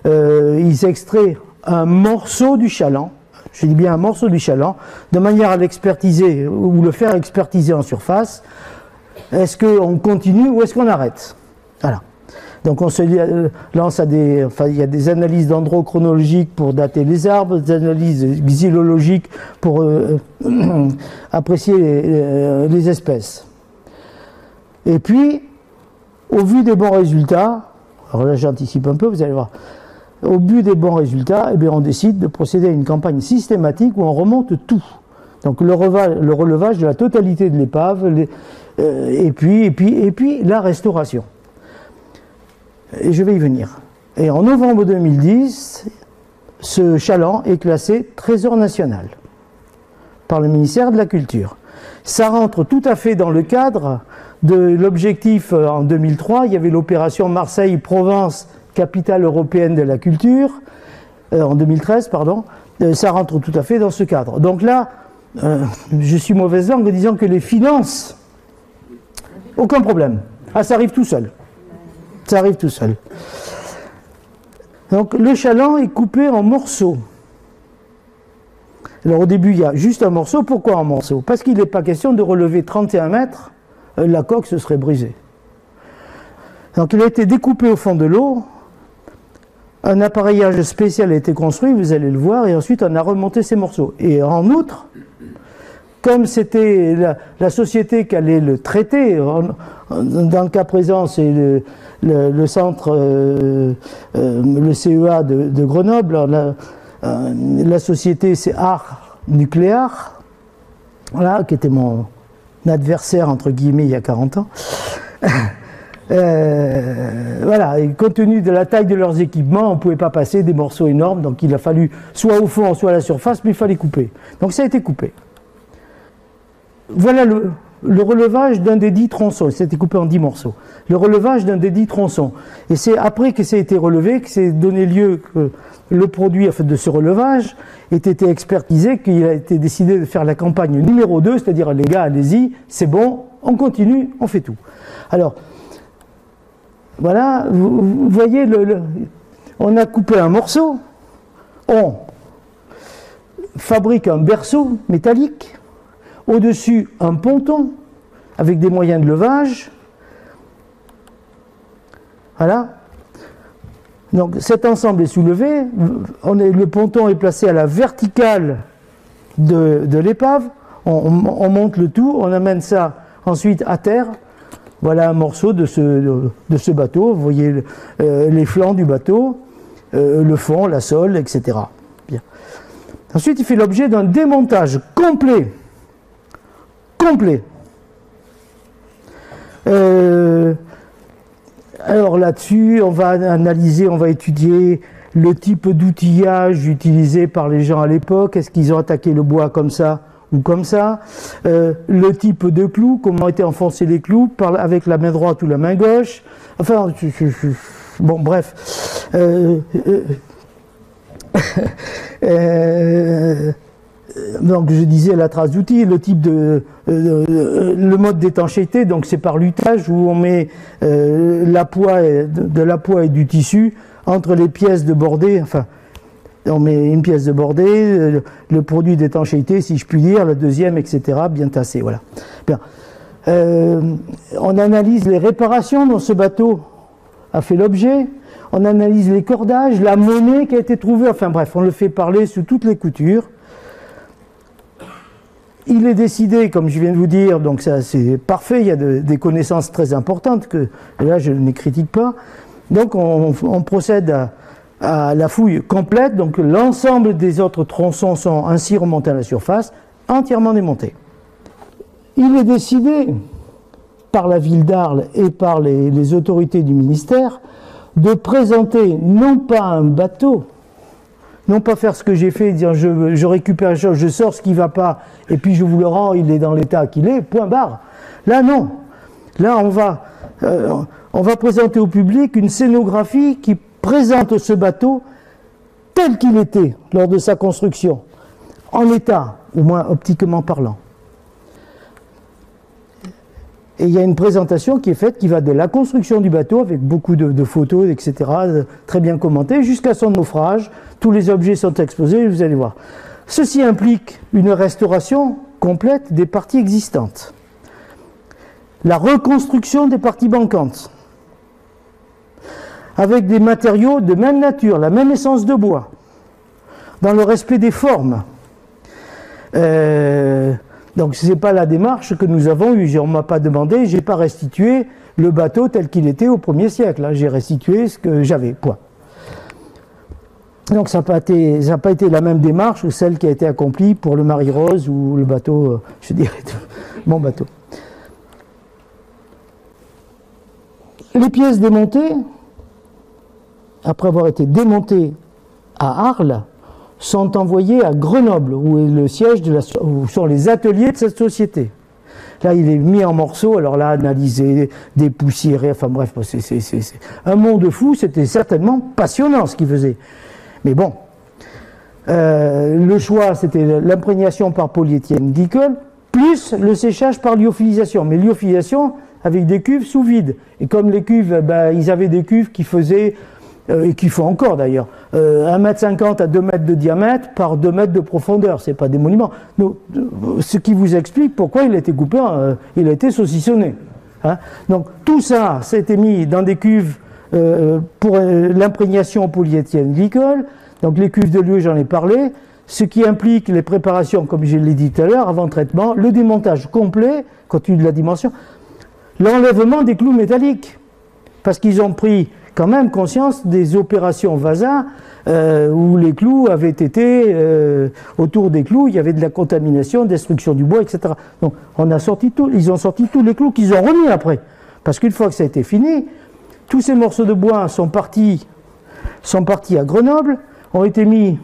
ils extraient un morceau du chaland, je dis bien un morceau du chaland, de manière à l'expertiser, ou le faire expertiser en surface. Est-ce qu'on continue ou est-ce qu'on arrête? Voilà. Donc on se lance il y a des analyses dendrochronologiques pour dater les arbres, des analyses xylologiques pour apprécier les espèces. Et puis, au vu des bons résultats, alors là j'anticipe un peu, vous allez voir, au vu des bons résultats, on décide de procéder à une campagne systématique où on remonte tout. Donc le relevage de la totalité de l'épave, et puis la restauration. Et je vais y venir. Et en novembre 2010, ce chaland est classé Trésor national par le ministère de la Culture. Ça rentre tout à fait dans le cadre de l'objectif en 2003. Il y avait l'opération Marseille-Provence, capitale européenne de la culture, en 2013, pardon. Ça rentre tout à fait dans ce cadre. Donc là, je suis mauvaise langue en disant que les finances, aucun problème. Ah, ça arrive tout seul. Ça arrive tout seul. Donc le chaland est coupé en morceaux. Alors au début il y a juste un morceau. Pourquoi un morceau? Parce qu'il n'est pas question de relever 31 mètres, la coque se serait brisée. Donc il a été découpé au fond de l'eau, un appareillage spécial a été construit, vous allez le voir, et ensuite on a remonté ces morceaux. Et en outre, comme c'était la société qui allait le traiter, dans le cas présent c'est le centre, le CEA de Grenoble, la société c'est Art Nucléaire, voilà, qui était mon adversaire entre guillemets il y a 40 ans. Voilà, et compte tenu de la taille de leurs équipements, on ne pouvait pas passer des morceaux énormes, donc il a fallu soit au fond, soit à la surface, mais il fallait couper. Donc ça a été coupé. Voilà le relevage d'un des 10 tronçons. C'était coupé en 10 morceaux. Le relevage d'un des 10 tronçons. Et c'est après que ça a été relevé, que c'est donné lieu que le produit en fait, de ce relevage ait été expertisé, qu'il a été décidé de faire la campagne numéro 2, c'est-à-dire les gars, allez-y, c'est bon, on continue, on fait tout. Alors, voilà, vous voyez, on a coupé un morceau, on fabrique un berceau métallique, au-dessus un ponton avec des moyens de levage. Voilà. Donc cet ensemble est soulevé, le ponton est placé à la verticale de l'épave, on monte le tout, on amène ça ensuite à terre. Voilà un morceau de ce bateau, vous voyez les flancs du bateau, le fond, la sole, etc. Bien. Ensuite il fait l'objet d'un démontage complet. Alors là-dessus, on va analyser, on va étudier le type d'outillage utilisé par les gens à l'époque. Est-ce qu'ils ont attaqué le bois comme ça ou comme ça? Le type de clous, comment étaient enfoncés les clous, avec la main droite ou la main gauche. Enfin, bon, bref. Donc je disais la trace d'outils, le type le mode d'étanchéité, donc c'est par lutage où on met de la poix et du tissu entre les pièces de bordée, enfin on met une pièce de bordée, le produit d'étanchéité si je puis dire, la deuxième, etc., bien tassé, voilà. Bien. On analyse les réparations dont ce bateau a fait l'objet, on analyse les cordages, la monnaie qui a été trouvée, enfin bref, on le fait parler sous toutes les coutures. Il est décidé, comme je viens de vous dire, donc ça c'est parfait, il y a des connaissances très importantes que là je ne critique pas. Donc on procède à la fouille complète, donc l'ensemble des autres tronçons sont ainsi remontés à la surface, entièrement démontés. Il est décidé par la ville d'Arles et par les autorités du ministère de présenter non pas un bateau, non pas faire ce que j'ai fait, dire je récupère les choses, je sors ce qui ne va pas, et puis je vous le rends, il est dans l'état qu'il est, point barre. Là non. Là on va présenter au public une scénographie qui présente ce bateau tel qu'il était lors de sa construction, en état, au moins optiquement parlant. Et il y a une présentation qui est faite qui va de la construction du bateau avec beaucoup de photos, etc., très bien commentées, jusqu'à son naufrage. Tous les objets sont exposés, vous allez voir. Ceci implique une restauration complète des parties existantes. La reconstruction des parties manquantes. Avec des matériaux de même nature, la même essence de bois. Dans le respect des formes. Donc ce n'est pas la démarche que nous avons eue. On ne m'a pas demandé, je n'ai pas restitué le bateau tel qu'il était au 1er siècle. J'ai restitué ce que j'avais, point. Donc ça n'a pas été la même démarche que celle qui a été accomplie pour le Marie-Rose ou le bateau, je dirais, mon bateau. Les pièces démontées, après avoir été démontées à Arles, sont envoyés à Grenoble, où est le siège où sont les ateliers de cette société. Là, il est mis en morceaux, alors là, analysé, dépoussiéré, enfin bref, c'est un monde fou, c'était certainement passionnant ce qu'il faisait. Mais bon, le choix, c'était l'imprégnation par polyéthylène glycol, plus le séchage par lyophilisation. Mais lyophilisation avec des cuves sous vide. Et comme les cuves, ils avaient des cuves qui faisaient, et qui font encore d'ailleurs, 1,50 m à 2 mètres de diamètre par 2 mètres de profondeur, c'est pas des monuments. Donc, ce qui vous explique pourquoi il a été coupé, il a été saucissonné. Hein. Donc tout ça, c'était mis dans des cuves pour l'imprégnation au polyéthylène glycol. Donc les cuves de lieu, j'en ai parlé, ce qui implique les préparations, comme je l'ai dit tout à l'heure, avant traitement, le démontage complet, compte tenu de la dimension, l'enlèvement des clous métalliques, parce qu'ils ont pris quand même conscience des opérations Vasa où les clous avaient été, autour des clous, il y avait de la contamination, destruction du bois, etc. Donc on a sorti tout, ils ont sorti tous les clous qu'ils ont remis après. Parce qu'une fois que ça a été fini, tous ces morceaux de bois sont partis à Grenoble, ont été mis,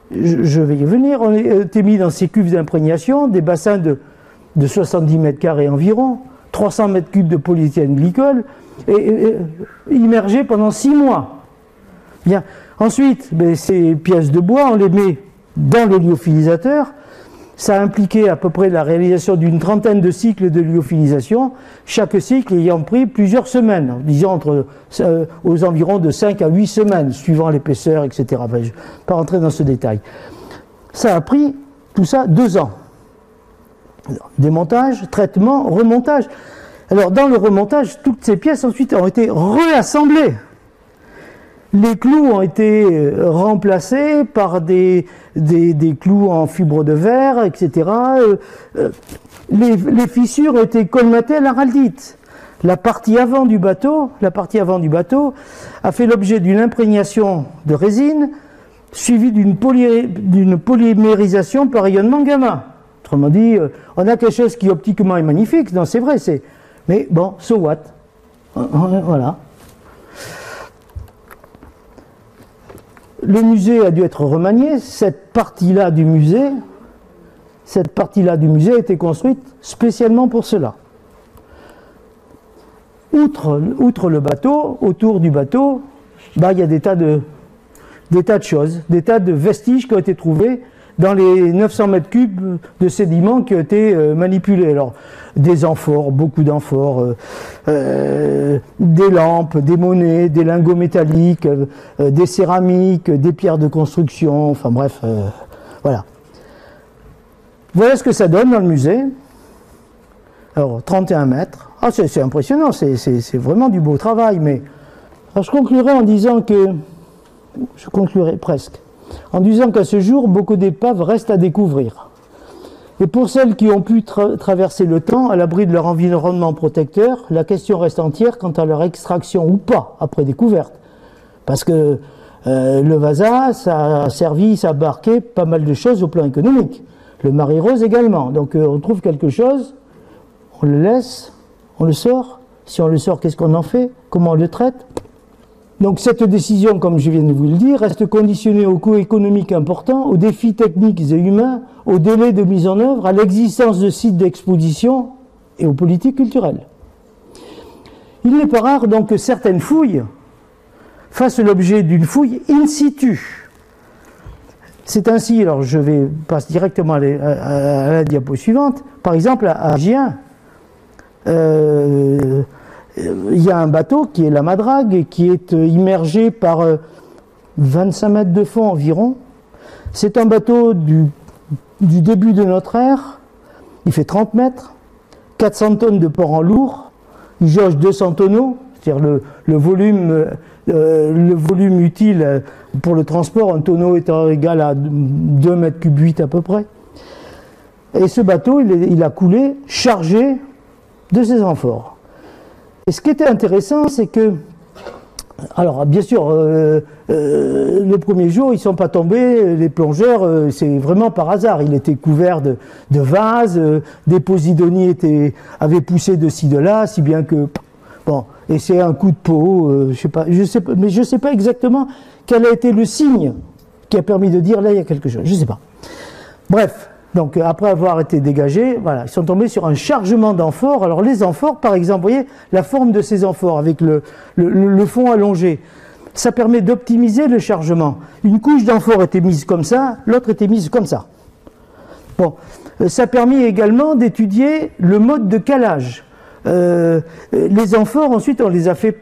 je vais y venir, ont été mis dans ces cuves d'imprégnation, des bassins de 70 mètres carrés environ, 300 mètres cubes de polyéthylène glycol, et immergés pendant 6 mois. Bien. Ensuite, ces pièces de bois, on les met dans le lyophilisateur. Ça a impliqué à peu près la réalisation d'une trentaine de cycles de lyophilisation, chaque cycle ayant pris plusieurs semaines, disons aux environs de 5 à 8 semaines, suivant l'épaisseur, etc. Je ne vais pas rentrer dans ce détail. Ça a pris, tout ça, 2 ans. Démontage, traitement, remontage. Alors, dans le remontage, toutes ces pièces ensuite ont été réassemblées. Les clous ont été remplacés par des clous en fibre de verre, etc. Les fissures ont été colmatées à l'araldite. La partie avant du bateau a fait l'objet d'une imprégnation de résine suivie d'une polymérisation par rayonnement gamma. Autrement dit, on a quelque chose qui optiquement est magnifique. Non, c'est vrai, mais bon, so what? Voilà. Le musée a dû être remanié. Cette partie-là du musée a été construite spécialement pour cela. Outre le bateau, autour du bateau, il y a des tas de choses, des tas de vestiges qui ont été trouvés dans les 900 mètres cubes de sédiments qui ont été manipulés. Alors, des amphores, beaucoup d'amphores, des lampes, des monnaies, des lingots métalliques, des céramiques, des pierres de construction, enfin bref, voilà. Voilà ce que ça donne dans le musée. Alors, 31 mètres. Ah, c'est impressionnant, c'est vraiment du beau travail, mais... Alors, je conclurai presque, en disant qu'à ce jour, beaucoup d'épaves restent à découvrir. Et pour celles qui ont pu traverser le temps à l'abri de leur environnement protecteur, la question reste entière quant à leur extraction ou pas après découverte. Parce que le Vasa, ça a servi, ça a marqué pas mal de choses au plan économique. Le Marie Rose également. Donc on trouve quelque chose, on le laisse, on le sort. Si on le sort, qu'est-ce qu'on en fait? Comment on le traite? Donc cette décision, comme je viens de vous le dire, reste conditionnée aux coûts économiques importants, aux défis techniques et humains, aux délais de mise en œuvre, à l'existence de sites d'exposition et aux politiques culturelles. Il n'est pas rare donc que certaines fouilles fassent l'objet d'une fouille in situ. C'est ainsi, alors je passe directement à la diapo suivante, par exemple à Gien, il y a un bateau qui est la Madrague, qui est immergé par 25 mètres de fond environ. C'est un bateau du début de notre ère. Il fait 30 mètres, 400 tonnes de port en lourd. Il jauge 200 tonneaux, c'est-à-dire le volume utile pour le transport, un tonneau étant égal à 2 mètres cubes 8 à peu près. Et ce bateau, il a coulé chargé de ses amphores. Et ce qui était intéressant, c'est que, alors bien sûr, le premier jour, ils ne sont pas tombés, les plongeurs, c'est vraiment par hasard. Il était couvert de vases, des posidonies avaient poussé de ci, de là, si bien que, bon, et c'est un coup de peau, je sais pas exactement quel a été le signe qui a permis de dire là, il y a quelque chose, je ne sais pas. Bref. Donc après avoir été dégagés, voilà, ils sont tombés sur un chargement d'amphores. Alors les amphores, par exemple, vous voyez la forme de ces amphores avec le fond allongé, ça permet d'optimiser le chargement. Une couche d'amphores était mise comme ça, l'autre était mise comme ça. Bon, ça a permis également d'étudier le mode de calage. Les amphores, ensuite, on les a fait...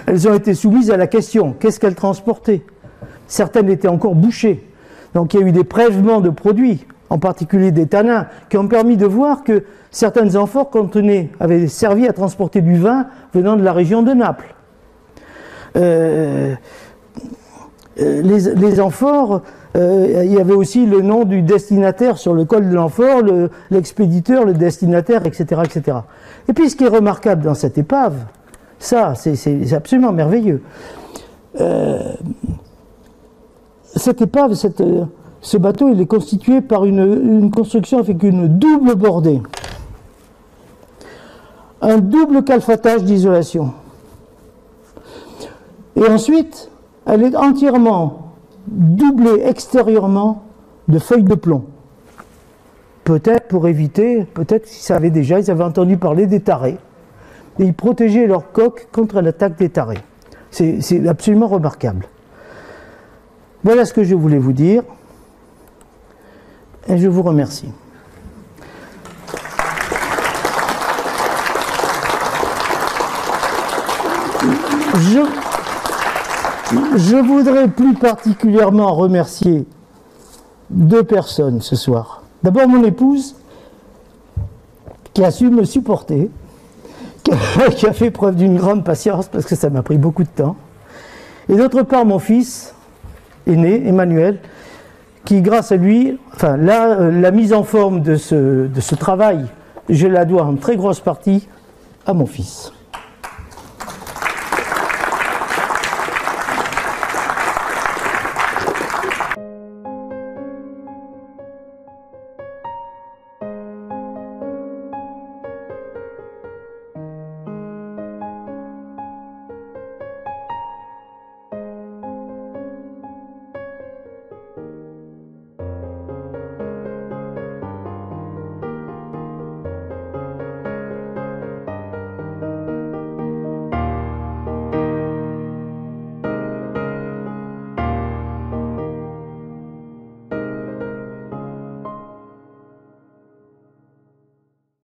elles ont été soumises à la question, qu'est-ce qu'elles transportaient? Certaines étaient encore bouchées. Donc il y a eu des prélèvements de produits, en particulier des tanins, qui ont permis de voir que certaines amphores avaient servi à transporter du vin venant de la région de Naples. Les amphores, il y avait aussi le nom du destinataire sur le col de l'amphore, l'expéditeur, le destinataire, etc., etc. Et puis ce qui est remarquable dans cette épave, ça c'est absolument merveilleux. Cette épave, ce bateau, il est constitué par une construction avec une double bordée. un double calfatage d'isolation. Et ensuite, elle est entièrement doublée extérieurement de feuilles de plomb. Peut-être pour éviter, peut-être qu'ils savaient déjà, ils avaient entendu parler des tarés. Et ils protégeaient leur coque contre l'attaque des tarés. C'est absolument remarquable. Voilà ce que je voulais vous dire. Et je vous remercie. Je voudrais plus particulièrement remercier deux personnes ce soir. D'abord mon épouse, qui a su me supporter, qui a fait preuve d'une grande patience, parce que ça m'a pris beaucoup de temps. Et d'autre part mon fils aîné, Emmanuel, qui grâce à lui, enfin la mise en forme de ce travail, je la dois en très grosse partie à mon fils.